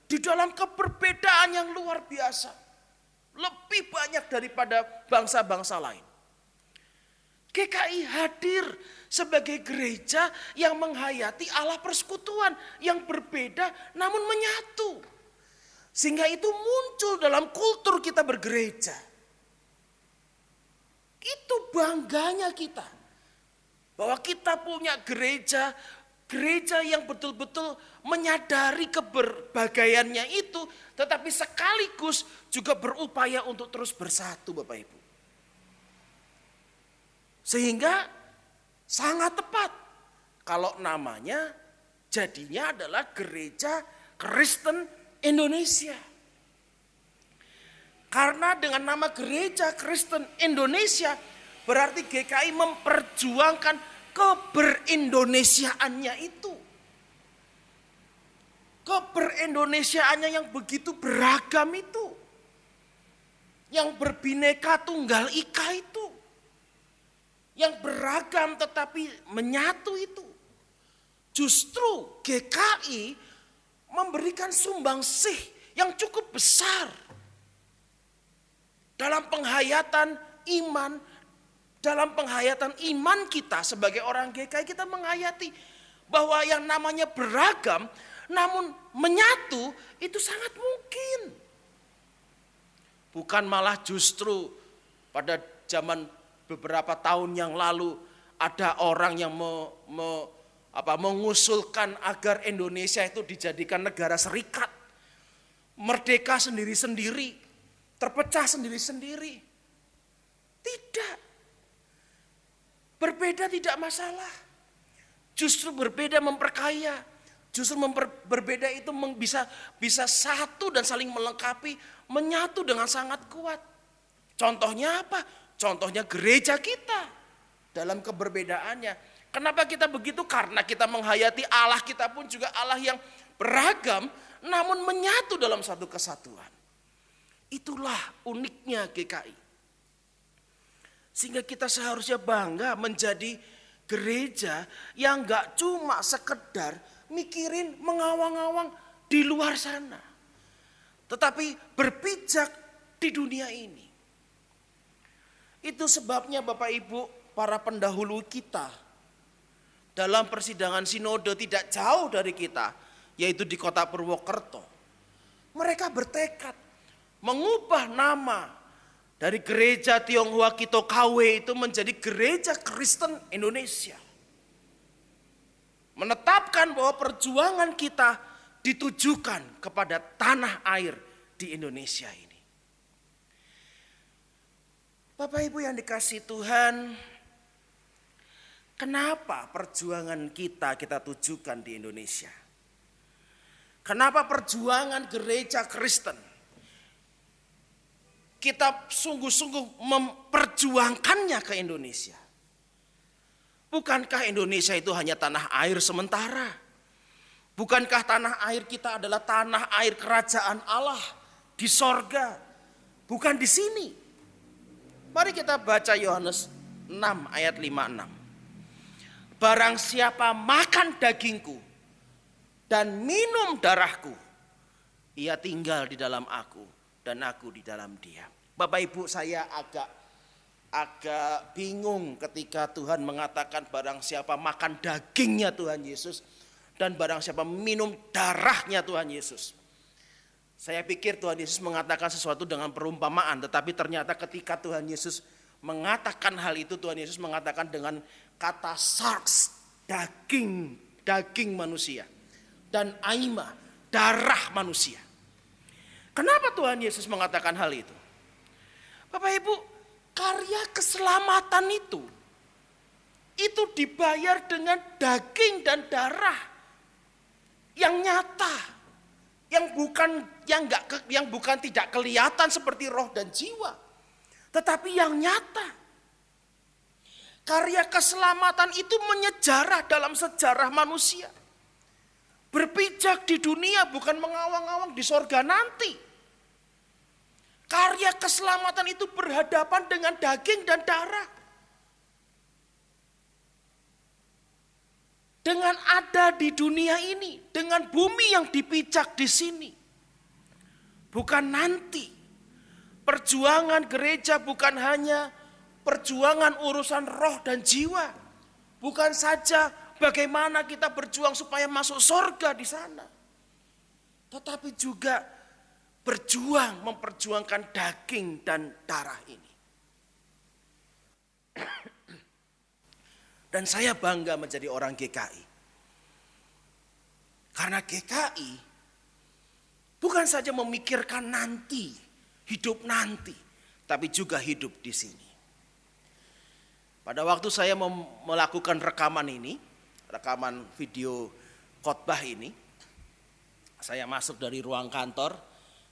di dalam keberbedaan yang luar biasa. Lebih banyak daripada bangsa-bangsa lain. GKI hadir sebagai gereja yang menghayati Allah persekutuan yang berbeda namun menyatu. Sehingga itu muncul dalam kultur kita bergereja. Itu bangganya kita. Bahwa kita punya gereja yang betul-betul menyadari keberbagaiannya itu, tetapi sekaligus juga berupaya untuk terus bersatu, Bapak Ibu. Sehingga sangat tepat kalau namanya jadinya adalah Gereja Kristen Indonesia. Karena dengan nama Gereja Kristen Indonesia berarti GKI memperjuangkan keberindonesiaannya itu. Keberindonesiaannya yang begitu beragam itu. Yang berbineka tunggal ika itu. Yang beragam tetapi menyatu itu. Justru GKI memberikan sumbangsih yang cukup besar dalam penghayatan iman, dalam penghayatan iman kita sebagai orang GKI. Kita menghayati bahwa yang namanya beragam namun menyatu itu sangat mungkin. Bukan malah justru pada zaman beberapa tahun yang lalu ada orang yang mengusulkan agar Indonesia itu dijadikan negara serikat. Merdeka sendiri-sendiri, terpecah sendiri-sendiri. Tidak. Berbeda tidak masalah. Justru berbeda memperkaya. Justru berbeda itu bisa satu dan saling melengkapi, menyatu dengan sangat kuat. Contohnya apa? Contohnya gereja kita dalam keberbedaannya. Kenapa kita begitu? Karena kita menghayati Allah kita pun juga Allah yang beragam namun menyatu dalam satu kesatuan. Itulah uniknya GKI. Sehingga kita seharusnya bangga menjadi gereja yang gak cuma sekedar mikirin mengawang-awang di luar sana. Tetapi berpijak di dunia ini. Itu sebabnya Bapak Ibu, para pendahulu kita dalam persidangan sinode tidak jauh dari kita, yaitu di kota Purwokerto. Mereka bertekad mengubah nama dari gereja Tionghoa Kito KW itu menjadi Gereja Kristen Indonesia. Menetapkan bahwa perjuangan kita ditujukan kepada tanah air di Indonesia ini. Bapak Ibu yang dikasihi Tuhan, kenapa perjuangan kita tujukan di Indonesia? Kenapa perjuangan gereja Kristen? Kita sungguh-sungguh memperjuangkannya ke Indonesia. Bukankah Indonesia itu hanya tanah air sementara? Bukankah tanah air kita adalah tanah air kerajaan Allah di sorga? Bukan di sini. Mari kita baca Yohanes 6 ayat 56. Barang siapa makan dagingku dan minum darahku, ia tinggal di dalam aku dan aku di dalam dia. Bapak Ibu, saya agak bingung ketika Tuhan mengatakan barang siapa makan dagingnya Tuhan Yesus dan barang siapa minum darahnya Tuhan Yesus. Saya pikir Tuhan Yesus mengatakan sesuatu dengan perumpamaan, tetapi ternyata ketika Tuhan Yesus mengatakan hal itu, Tuhan Yesus mengatakan dengan kata sarx, daging manusia, dan aima, darah manusia. Kenapa Tuhan Yesus mengatakan hal itu? Bapak Ibu, karya keselamatan itu dibayar dengan daging dan darah yang nyata, yang bukan tidak kelihatan seperti roh dan jiwa, tetapi yang nyata. Karya keselamatan itu menyejarah dalam sejarah manusia. Berpijak di dunia, bukan mengawang-awang di sorga nanti. Karya keselamatan itu berhadapan dengan daging dan darah. Dengan ada di dunia ini, dengan bumi yang dipijak di sini. Bukan nanti. Perjuangan gereja bukan hanya perjuangan urusan roh dan jiwa. Bukan saja bagaimana kita berjuang supaya masuk surga di sana. Tetapi juga memperjuangkan daging dan darah ini. Dan saya bangga menjadi orang GKI. Karena GKI bukan saja memikirkan nanti, hidup nanti, tapi juga hidup di sini. Pada waktu saya melakukan rekaman video khotbah ini, saya masuk dari ruang kantor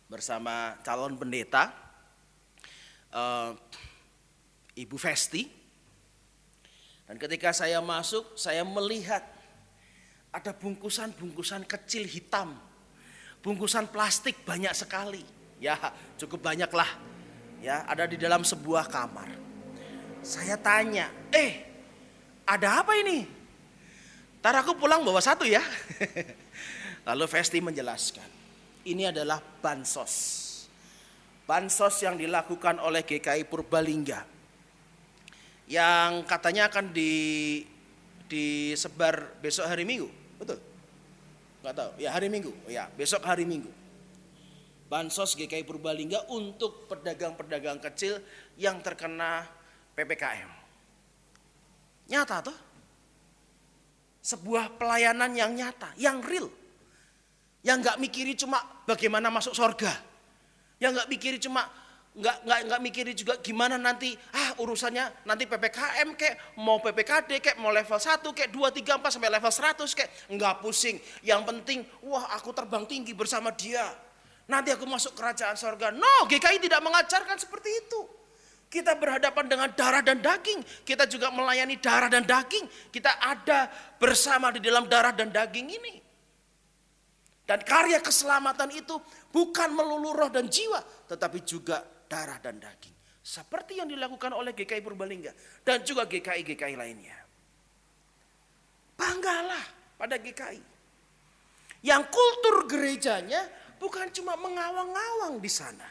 bersama calon pendeta, Ibu Festi. Dan ketika saya masuk, saya melihat ada bungkusan-bungkusan kecil hitam. Bungkusan plastik banyak sekali. Ya, cukup banyak lah. Ya, ada di dalam sebuah kamar. Saya tanya, ada apa ini? Ntar aku pulang bawa satu ya. Lalu Festi menjelaskan, ini adalah bansos. Bansos yang dilakukan oleh GKI Purbalingga. Yang katanya akan disebar besok hari Minggu, betul? Nggak tahu, ya hari Minggu, ya besok hari Minggu. Bansos GKI Purbalingga untuk pedagang-pedagang kecil yang terkena PPKM. Nyata toh? Sebuah pelayanan yang nyata, yang real. Yang nggak mikiri cuma bagaimana masuk surga. Yang nggak mikiri cuma nggak mikirin juga gimana nanti urusannya nanti PPKM kek, mau PPKD kek, mau level 1 kek, 2, 3, 4 sampai level 100 kek, nggak pusing. Yang penting aku terbang tinggi bersama dia, nanti aku masuk kerajaan sorga. No, GKI tidak mengajarkan seperti itu. Kita berhadapan dengan darah dan daging, kita juga melayani darah dan daging. Kita ada bersama di dalam darah dan daging ini. Dan karya keselamatan itu bukan melulu roh dan jiwa, tetapi juga darah dan daging. Seperti yang dilakukan oleh GKI Purbalingga dan juga GKI-GKI lainnya. Banggalah pada GKI. Yang kultur gerejanya bukan cuma mengawang-awang di sana,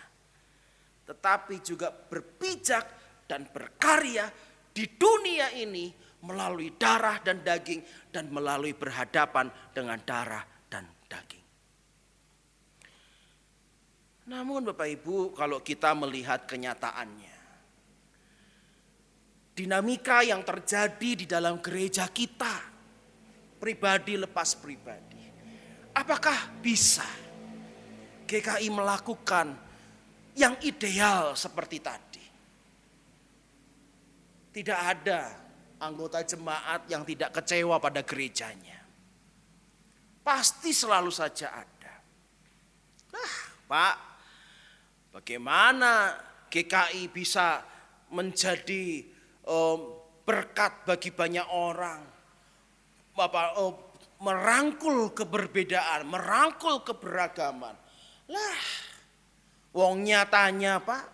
tetapi juga berpijak dan berkarya di dunia ini melalui darah dan daging dan melalui berhadapan dengan darah dan daging. Namun Bapak Ibu, kalau kita melihat kenyataannya, dinamika yang terjadi di dalam gereja kita, pribadi lepas pribadi, apakah bisa GKI melakukan yang ideal seperti tadi? Tidak ada anggota jemaat yang tidak kecewa pada gerejanya. Pasti selalu saja ada. Nah, Pak, bagaimana GKI bisa menjadi berkat bagi banyak orang? Bapak merangkul keberbedaan, merangkul keberagaman. Lah, wong nyatanya Pak,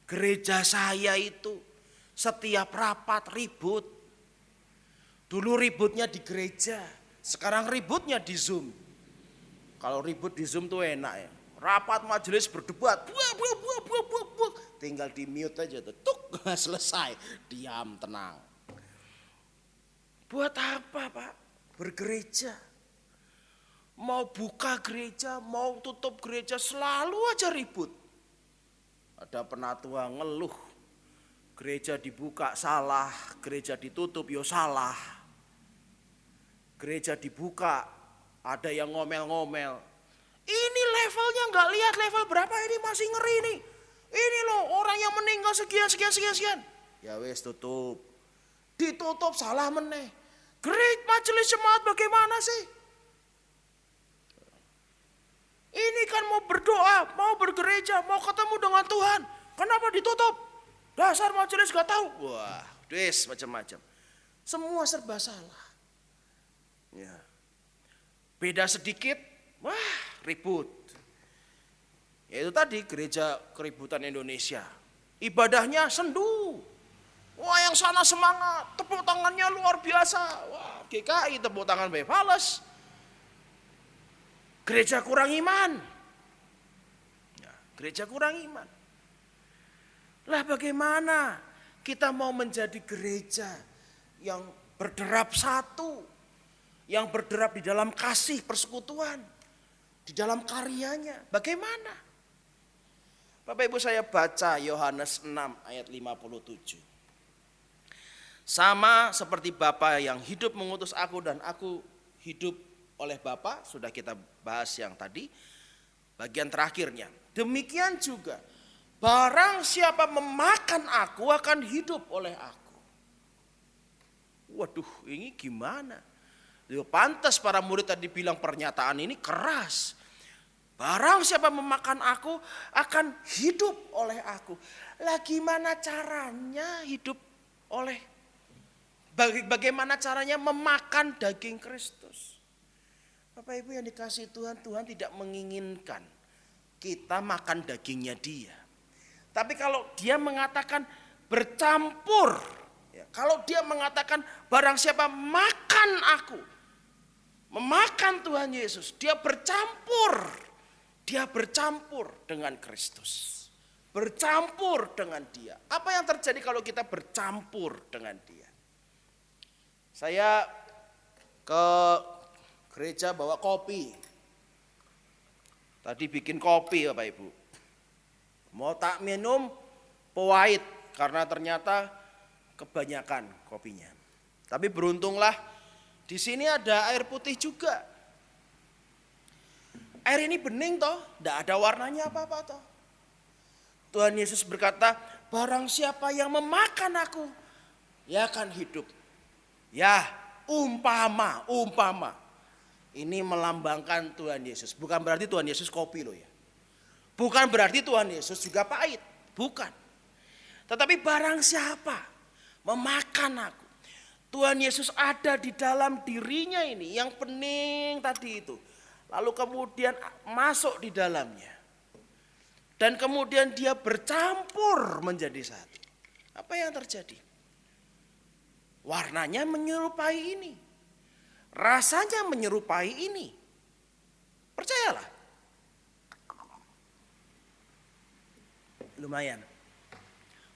gereja saya itu setiap rapat ribut. Dulu ributnya di gereja, sekarang ributnya di Zoom. Kalau ribut di Zoom tuh enak ya. Rapat majelis berdebat, tinggal di mute aja tuh, tuk, selesai, diam, tenang. Buat apa Pak bergereja? Mau buka gereja, mau tutup gereja, selalu aja ribut. Ada penatua ngeluh, gereja dibuka salah, gereja ditutup yo salah. Gereja dibuka, ada yang ngomel-ngomel. Ini levelnya nggak lihat level berapa, ini masih ngeri nih. Ini loh orang yang meninggal sekian. Ya wes tutup. Ditutup salah meneh. Gereja majelis jemaat bagaimana sih? Ini kan mau berdoa, mau bergereja, mau ketemu dengan Tuhan. Kenapa ditutup? Dasar majelis gak tahu. Wah, des macam-macam. Semua serba salah. Ya. Beda sedikit, wah ribut. Ya itu tadi gereja keributan Indonesia. Ibadahnya sendu. Wah yang sana semangat, tepuk tangannya luar biasa. Wah GKI tepuk tangan bebas. Gereja kurang iman. Ya, gereja kurang iman. Lah bagaimana kita mau menjadi gereja yang berderap satu, yang berderap di dalam kasih persekutuan, di dalam karyanya. Bagaimana? Bapak Ibu saya baca Yohanes 6 ayat 57. Sama seperti Bapa yang hidup mengutus aku dan aku hidup oleh Bapa, sudah kita bahas yang tadi, bagian terakhirnya. Demikian juga, barang siapa memakan aku akan hidup oleh aku. Waduh, ini gimana? Pantas para murid tadi bilang pernyataan ini keras. Barang siapa memakan aku akan hidup oleh aku. Lah gimana caranya hidup oleh? Bagaimana caranya memakan daging Kristus? Bapak Ibu yang dikasihi Tuhan, Tuhan tidak menginginkan kita makan dagingnya Dia. Tapi kalau Dia mengatakan bercampur, ya, kalau Dia mengatakan barang siapa makan aku, memakan Tuhan Yesus, dia bercampur dengan Kristus, bercampur dengan Dia. Apa yang terjadi kalau kita bercampur dengan Dia? Saya ke gereja bawa kopi. Tadi bikin kopi Bapak Ibu. Mau tak minum pahit karena ternyata kebanyakan kopinya. Tapi beruntunglah di sini ada air putih juga. Air ini bening toh, tidak ada warnanya apa-apa toh. Tuhan Yesus berkata, barang siapa yang memakan aku, ia akan hidup. Ya, umpama. Ini melambangkan Tuhan Yesus. Bukan berarti Tuhan Yesus kopi loh ya. Bukan berarti Tuhan Yesus juga pahit. Bukan. Tetapi barang siapa memakan aku. Tuhan Yesus ada di dalam dirinya ini. Yang bening tadi itu. Lalu kemudian masuk di dalamnya. Dan kemudian dia bercampur menjadi satu. Apa yang terjadi? Warnanya menyerupai ini. Rasanya menyerupai ini. Percayalah. Lumayan.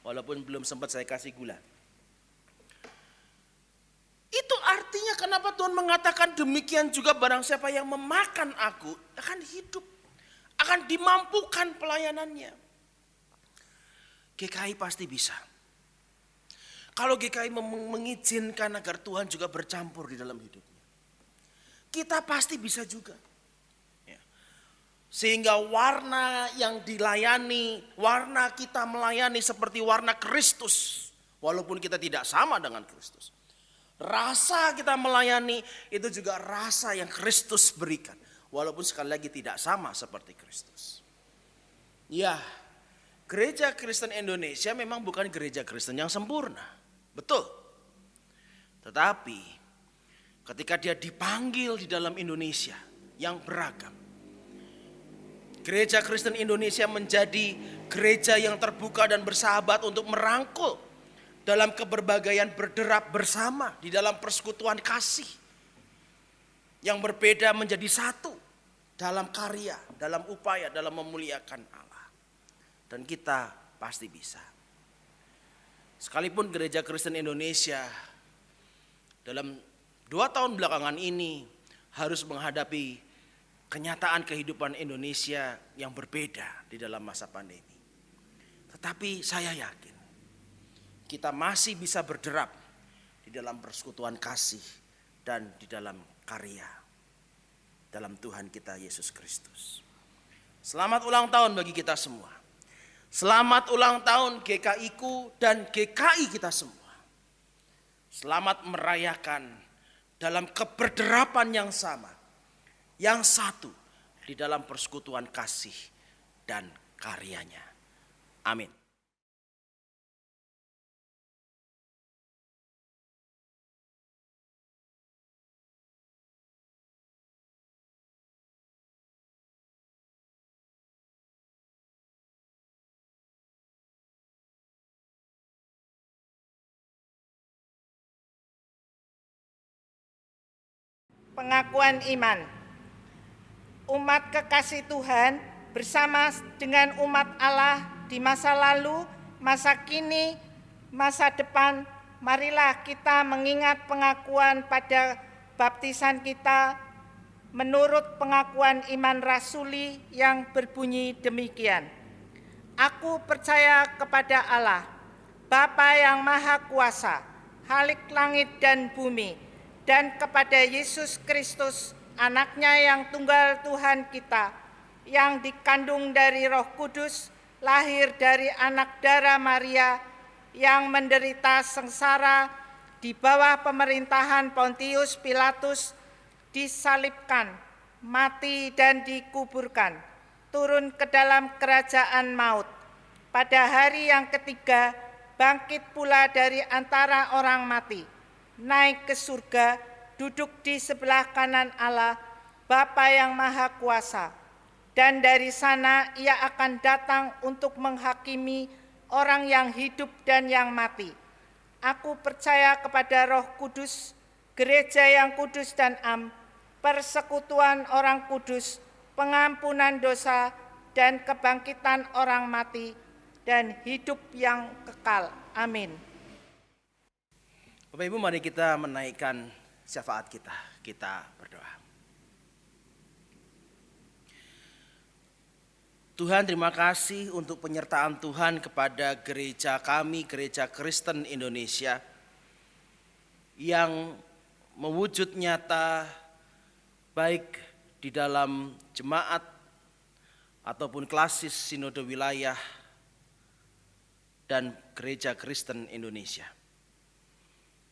Walaupun belum sempat saya kasih gula. Itu artinya kenapa Tuhan mengatakan demikian juga barang siapa yang memakan aku akan hidup. Akan dimampukan pelayanannya. GKI pasti bisa. Kalau GKI mengizinkan agar Tuhan juga bercampur di dalam hidupnya. Kita pasti bisa juga. Ya. Sehingga warna yang dilayani, warna kita melayani seperti warna Kristus. Walaupun kita tidak sama dengan Kristus. Rasa kita melayani itu juga rasa yang Kristus berikan. walaupun sekali lagi tidak sama seperti Kristus. Ya, gereja Kristen Indonesia memang bukan gereja Kristen yang sempurna, betul. Tetapi ketika dia dipanggil di dalam Indonesia yang beragam, gereja Kristen Indonesia menjadi gereja yang terbuka dan bersahabat untuk merangkul dalam keberbagaian berderap bersama di dalam persekutuan kasih yang berbeda menjadi satu dalam karya, dalam upaya, dalam memuliakan Allah. Dan kita pasti bisa. Sekalipun gereja Kristen Indonesia dalam 2 tahun belakangan ini harus menghadapi kenyataan kehidupan Indonesia yang berbeda di dalam masa pandemi. Tetapi saya yakin kita masih bisa berderap di dalam persekutuan kasih dan di dalam karya dalam Tuhan kita Yesus Kristus. Selamat ulang tahun bagi kita semua. Selamat ulang tahun GKI-ku dan GKI kita semua. Selamat merayakan dalam keberderapan yang sama, yang satu di dalam persekutuan kasih dan karyanya. Amin. Pengakuan iman. Umat kekasih Tuhan bersama dengan umat Allah di masa lalu, masa kini, masa depan, marilah kita mengingat pengakuan pada baptisan kita menurut pengakuan iman rasuli yang berbunyi demikian. Aku percaya kepada Allah, Bapa yang Maha Kuasa, Khalik langit dan bumi, dan kepada Yesus Kristus, anaknya yang tunggal Tuhan kita, yang dikandung dari Roh Kudus, lahir dari anak darah Maria, yang menderita sengsara di bawah pemerintahan Pontius Pilatus, disalibkan, mati dan dikuburkan, turun ke dalam kerajaan maut. Pada hari yang ketiga, bangkit pula dari antara orang mati, naik ke surga, duduk di sebelah kanan Allah, Bapa yang Maha Kuasa. Dan dari sana ia akan datang untuk menghakimi orang yang hidup dan yang mati. Aku percaya kepada Roh Kudus, gereja yang kudus dan am, persekutuan orang kudus, pengampunan dosa, dan kebangkitan orang mati, dan hidup yang kekal. Amin. Bapak Ibu, mari kita menaikkan syafaat kita. Kita berdoa. Tuhan, terima kasih untuk penyertaan Tuhan kepada gereja kami, gereja Kristen Indonesia, yang mewujud nyata baik di dalam jemaat ataupun klasis sinode wilayah dan gereja Kristen Indonesia.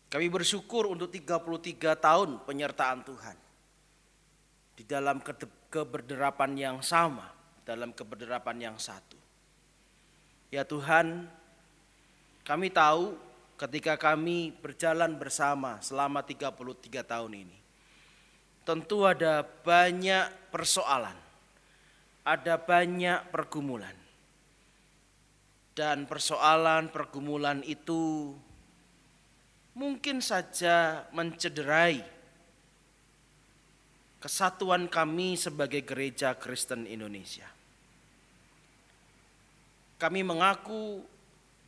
Kami bersyukur untuk 33 tahun penyertaan Tuhan di dalam keberderapan yang sama, dalam keberderapan yang satu. Ya Tuhan, kami tahu ketika kami berjalan bersama selama 33 tahun ini, tentu ada banyak persoalan, ada banyak pergumulan. Dan persoalan pergumulan itu mungkin saja mencederai kesatuan kami sebagai gereja Kristen Indonesia. Kami mengaku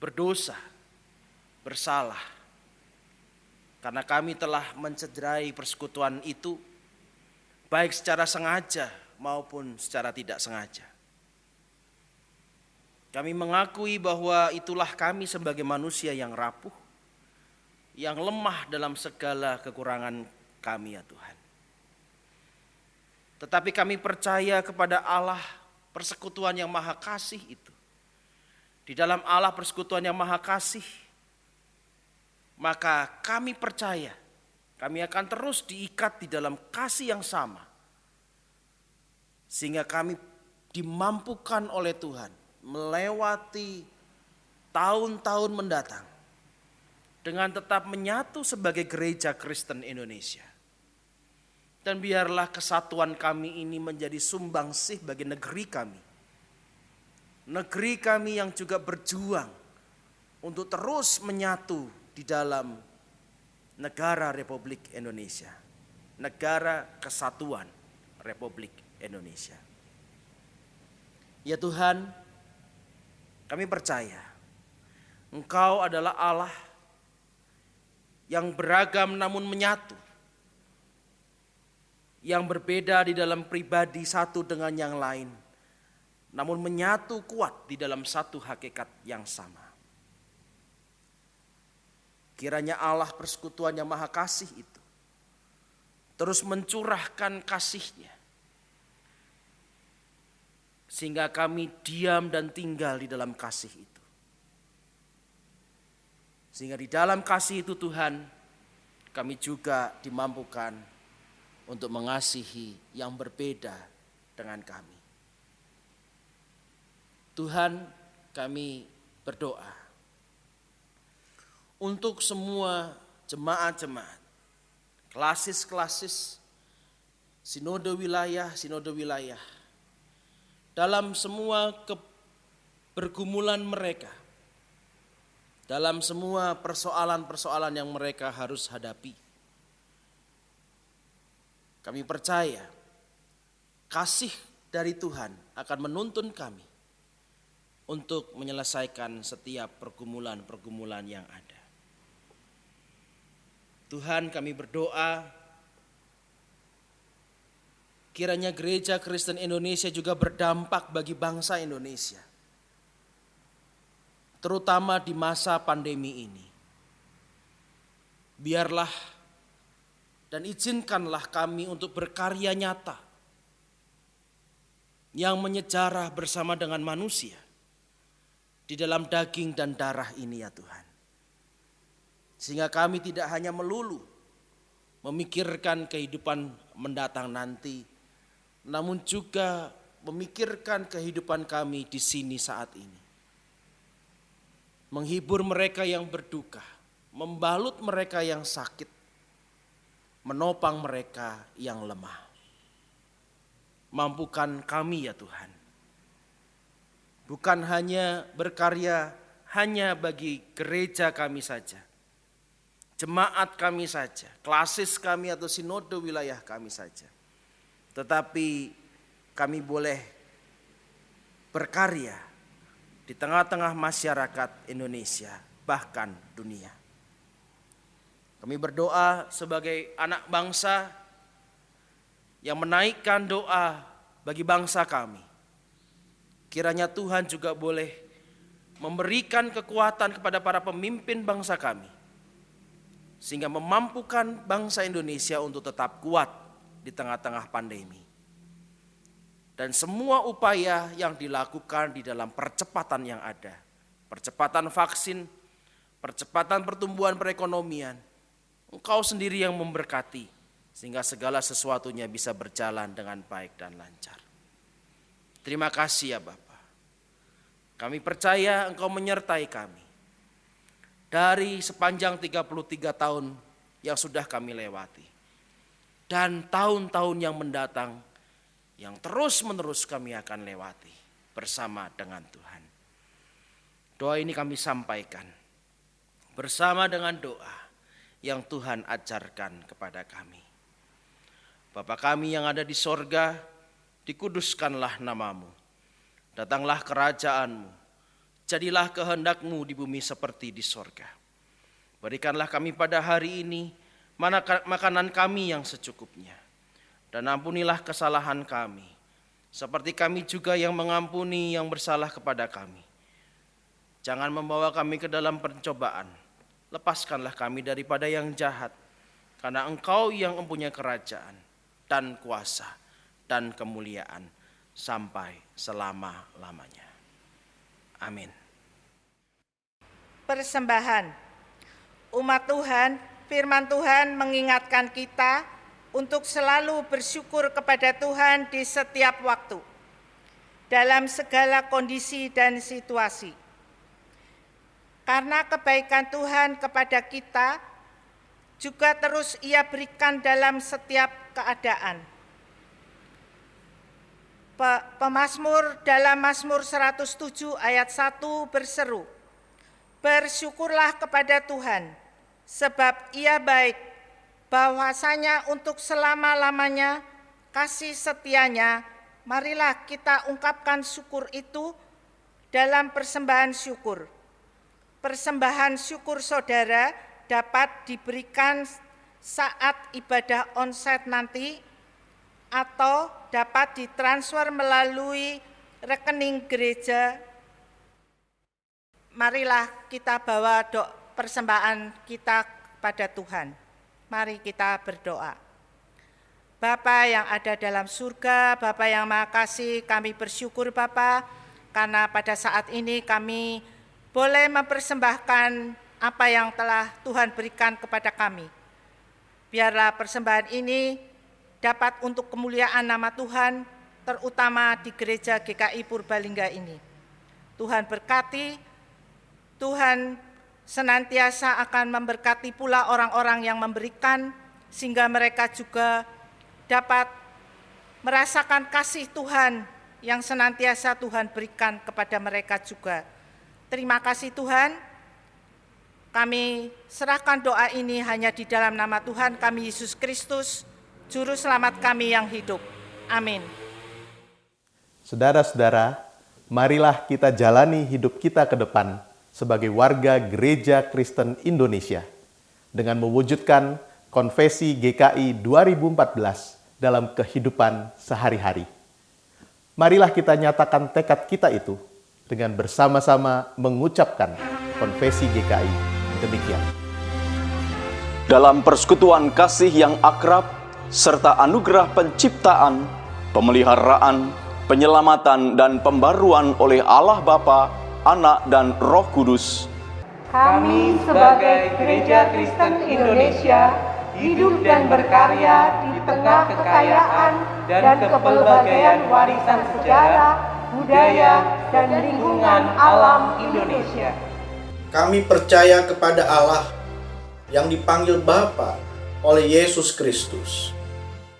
berdosa, bersalah, karena kami telah mencederai persekutuan itu, baik secara sengaja maupun secara tidak sengaja. Kami mengakui bahwa itulah kami sebagai manusia yang rapuh, yang lemah dalam segala kekurangan kami ya Tuhan. Tetapi kami percaya kepada Allah persekutuan yang maha kasih itu. Di dalam Allah persekutuan yang maha kasih, maka kami percaya kami akan terus diikat di dalam kasih yang sama Sehingga kami dimampukan oleh Tuhan melewati tahun-tahun mendatang dengan tetap menyatu sebagai gereja Kristen Indonesia. Dan biarlah kesatuan kami ini menjadi sumbangsih bagi negeri kami. Negeri kami yang juga berjuang untuk terus menyatu di dalam negara Republik Indonesia. Negara Kesatuan Republik Indonesia. Ya Tuhan, kami percaya Engkau adalah Allah yang beragam namun menyatu. Yang berbeda di dalam pribadi satu dengan yang lain, namun menyatu kuat di dalam satu hakikat yang sama. Kiranya Allah persekutuan yang maha kasih itu terus mencurahkan kasih-Nya, sehingga kami diam dan tinggal di dalam kasih itu. Sehingga di dalam kasih itu Tuhan, kami juga dimampukan untuk mengasihi yang berbeda dengan kami. Tuhan, kami berdoa untuk semua jemaat-jemaat, klasis-klasis, sinode wilayah, dalam semua pergumulan mereka, dalam semua persoalan-persoalan yang mereka harus hadapi. Kami percaya kasih dari Tuhan akan menuntun kami untuk menyelesaikan setiap pergumulan-pergumulan yang ada. Tuhan, kami berdoa kiranya gereja Kristen Indonesia juga berdampak bagi bangsa Indonesia, terutama di masa pandemi ini. Biarlah dan izinkanlah kami untuk berkarya nyata yang menyejarah bersama dengan manusia di dalam daging dan darah ini ya Tuhan. Sehingga kami tidak hanya melulu memikirkan kehidupan mendatang nanti, namun juga memikirkan kehidupan kami di sini saat ini. Menghibur mereka yang berduka, membalut mereka yang sakit, menopang mereka yang lemah. Mampukan kami ya Tuhan, bukan hanya berkarya hanya bagi gereja kami saja, jemaat kami saja, klasis kami atau sinode wilayah kami saja, tetapi kami boleh berkarya di tengah-tengah masyarakat Indonesia, bahkan dunia. Kami berdoa sebagai anak bangsa yang menaikkan doa bagi bangsa kami. Kiranya Tuhan juga boleh memberikan kekuatan kepada para pemimpin bangsa kami, sehingga memampukan bangsa Indonesia untuk tetap kuat di tengah-tengah pandemi. Dan semua upaya yang dilakukan di dalam percepatan yang ada, percepatan vaksin, percepatan pertumbuhan perekonomian, Engkau sendiri yang memberkati, sehingga segala sesuatunya bisa berjalan dengan baik dan lancar. Terima kasih ya Bapa. Kami percaya Engkau menyertai kami dari sepanjang 33 tahun yang sudah kami lewati, dan tahun-tahun yang mendatang yang terus-menerus kami akan lewati bersama dengan Tuhan. Doa ini kami sampaikan bersama dengan doa yang Tuhan ajarkan kepada kami. Bapa kami yang ada di sorga, dikuduskanlah namamu. Datanglah kerajaanmu, jadilah kehendak-Mu di bumi seperti di sorga. Berikanlah kami pada hari ini makanan kami yang secukupnya. Dan ampunilah kesalahan kami, seperti kami juga yang mengampuni yang bersalah kepada kami. Jangan membawa kami ke dalam pencobaan, lepaskanlah kami daripada yang jahat, karena Engkau yang mempunyai kerajaan dan kuasa dan kemuliaan sampai selama-lamanya. Amin. Persembahan. Umat Tuhan, firman Tuhan mengingatkan kita untuk selalu bersyukur kepada Tuhan di setiap waktu, dalam segala kondisi dan situasi. Karena kebaikan Tuhan kepada kita juga terus Ia berikan dalam setiap keadaan. Pemazmur dalam Mazmur 107 ayat 1 berseru, "Bersyukurlah kepada Tuhan, sebab Ia baik, bahwasanya untuk selama-lamanya kasih setianya. Marilah kita ungkapkan syukur itu dalam persembahan syukur." Persembahan syukur saudara dapat diberikan saat ibadah onsite nanti atau dapat ditransfer melalui rekening gereja. Marilah kita bawa persembahan kita pada Tuhan. Mari kita berdoa. Bapa yang ada dalam surga, Bapa yang Maha Kasih, kami bersyukur Bapa, karena pada saat ini kami boleh mempersembahkan apa yang telah Tuhan berikan kepada kami. Biarlah persembahan ini dapat untuk kemuliaan nama Tuhan, terutama di gereja GKI Purbalingga ini. Tuhan berkati, Tuhan senantiasa akan memberkati pula orang-orang yang memberikan, sehingga mereka juga dapat merasakan kasih Tuhan yang senantiasa Tuhan berikan kepada mereka juga. Terima kasih Tuhan, kami serahkan doa ini hanya di dalam nama Tuhan kami Yesus Kristus, Juru Selamat kami yang hidup. Amin. Saudara-saudara, marilah kita jalani hidup kita ke depan sebagai warga Gereja Kristen Indonesia dengan mewujudkan Konfesi GKI 2014 dalam kehidupan sehari-hari. Marilah kita nyatakan tekad kita itu dengan bersama-sama mengucapkan Konfesi GKI demikian. Dalam persekutuan kasih yang akrab, serta anugerah penciptaan, pemeliharaan, penyelamatan, dan pembaruan oleh Allah Bapa, Anak, dan Roh Kudus, kami sebagai Gereja Kristen Indonesia hidup dan berkarya di tengah kekayaan dan kepelbagaian warisan sejarah, budaya, dan lingkungan alam Indonesia. Kami percaya kepada Allah yang dipanggil Bapa oleh Yesus Kristus,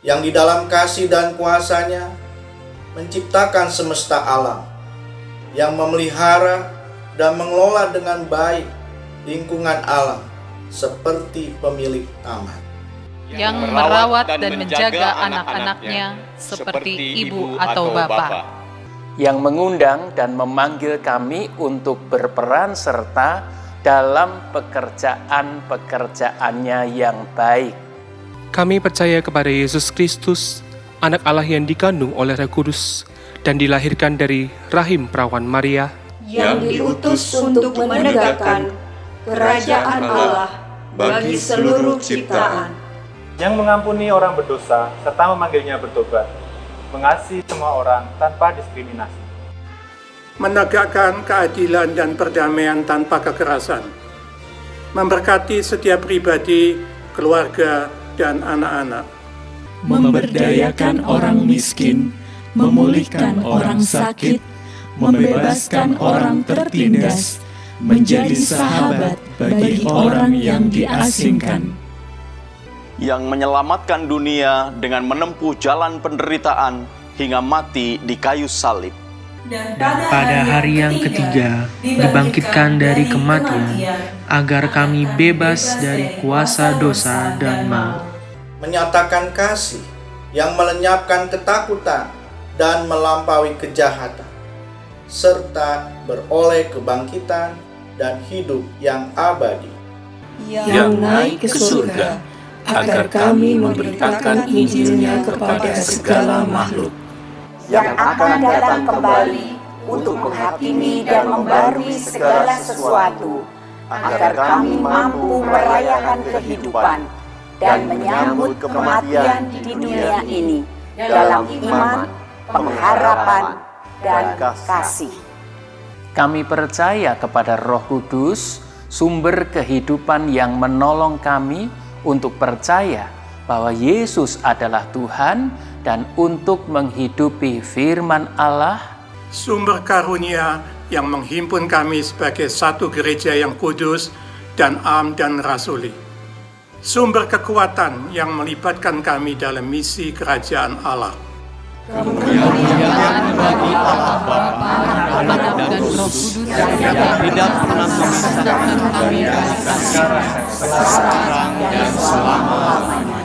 yang di dalam kasih dan kuasa-Nya menciptakan semesta alam, yang memelihara dan mengelola dengan baik lingkungan alam seperti pemilik taman, yang merawat dan menjaga anak-anaknya seperti ibu atau bapa, yang mengundang dan memanggil kami untuk berperan serta dalam pekerjaan-pekerjaannya yang baik. Kami percaya kepada Yesus Kristus, Anak Allah yang dikandung oleh Roh Kudus dan dilahirkan dari rahim perawan Maria, yang diutus untuk menegakkan kerajaan Allah bagi seluruh ciptaan, yang mengampuni orang berdosa serta memanggilnya bertobat, mengasihi semua orang tanpa diskriminasi, menegakkan keadilan dan perdamaian tanpa kekerasan, memberkati setiap pribadi, keluarga, dan anak-anak, memberdayakan orang miskin, memulihkan orang sakit, membebaskan orang tertindas, menjadi sahabat bagi orang yang diasingkan, yang menyelamatkan dunia dengan menempuh jalan penderitaan hingga mati di kayu salib. Dan pada hari yang ketiga dibangkitkan dari kematian, agar kami bebas dari kuasa dosa dan maut. Menyatakan kasih yang melenyapkan ketakutan dan melampaui kejahatan, serta beroleh kebangkitan dan hidup yang abadi, yang naik ke surga, agar kami memberitakan Injil-Nya kepada segala makhluk, yang akan datang kembali untuk menghakimi dan membarui segala sesuatu, agar kami mampu merayakan kehidupan dan menyambut kematian di dunia ini dalam iman, pengharapan, dan kasih. Kami percaya kepada Roh Kudus, sumber kehidupan yang menolong kami untuk percaya, bahwa Yesus adalah Tuhan dan untuk menghidupi firman Allah, sumber karunia yang menghimpun kami sebagai satu gereja yang kudus dan am dan rasuli, sumber kekuatan yang melibatkan kami dalam misi kerajaan Allah. Kemuliaan bagi Allah Bapa, Anak dan Roh Kudus yang tidak pernah memisahkan kami sekarang dan selama-lamanya.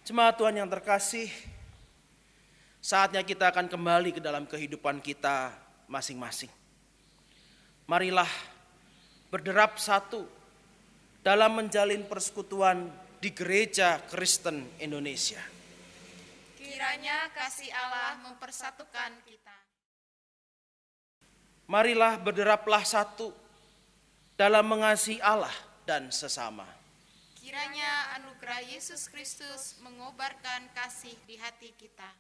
Jemaat Tuhan yang terkasih, saatnya kita akan kembali ke dalam kehidupan kita masing-masing. Marilah berderap satu dalam menjalin persekutuan di Gereja Kristen Indonesia. Kiranya kasih Allah mempersatukan kita. Marilah berderaplah satu dalam mengasihi Allah dan sesama. Kiranya anugerah Yesus Kristus mengobarkan kasih di hati kita.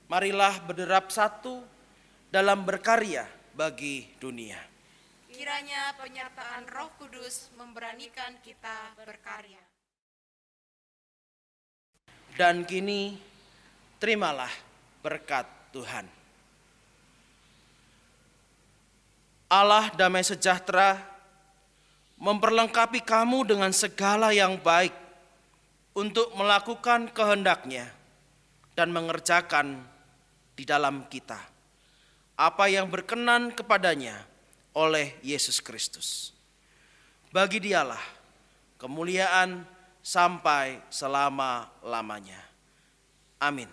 Marilah berderap satu dalam berkarya bagi dunia. Kiranya penyertaan Roh Kudus memberanikan kita berkarya. Dan kini terimalah berkat Tuhan. Allah damai sejahtera memperlengkapi kamu dengan segala yang baik untuk melakukan kehendak-Nya dan mengerjakan di dalam kita, apa yang berkenan kepadanya oleh Yesus Kristus. Bagi Dialah kemuliaan sampai selama-lamanya. Amin.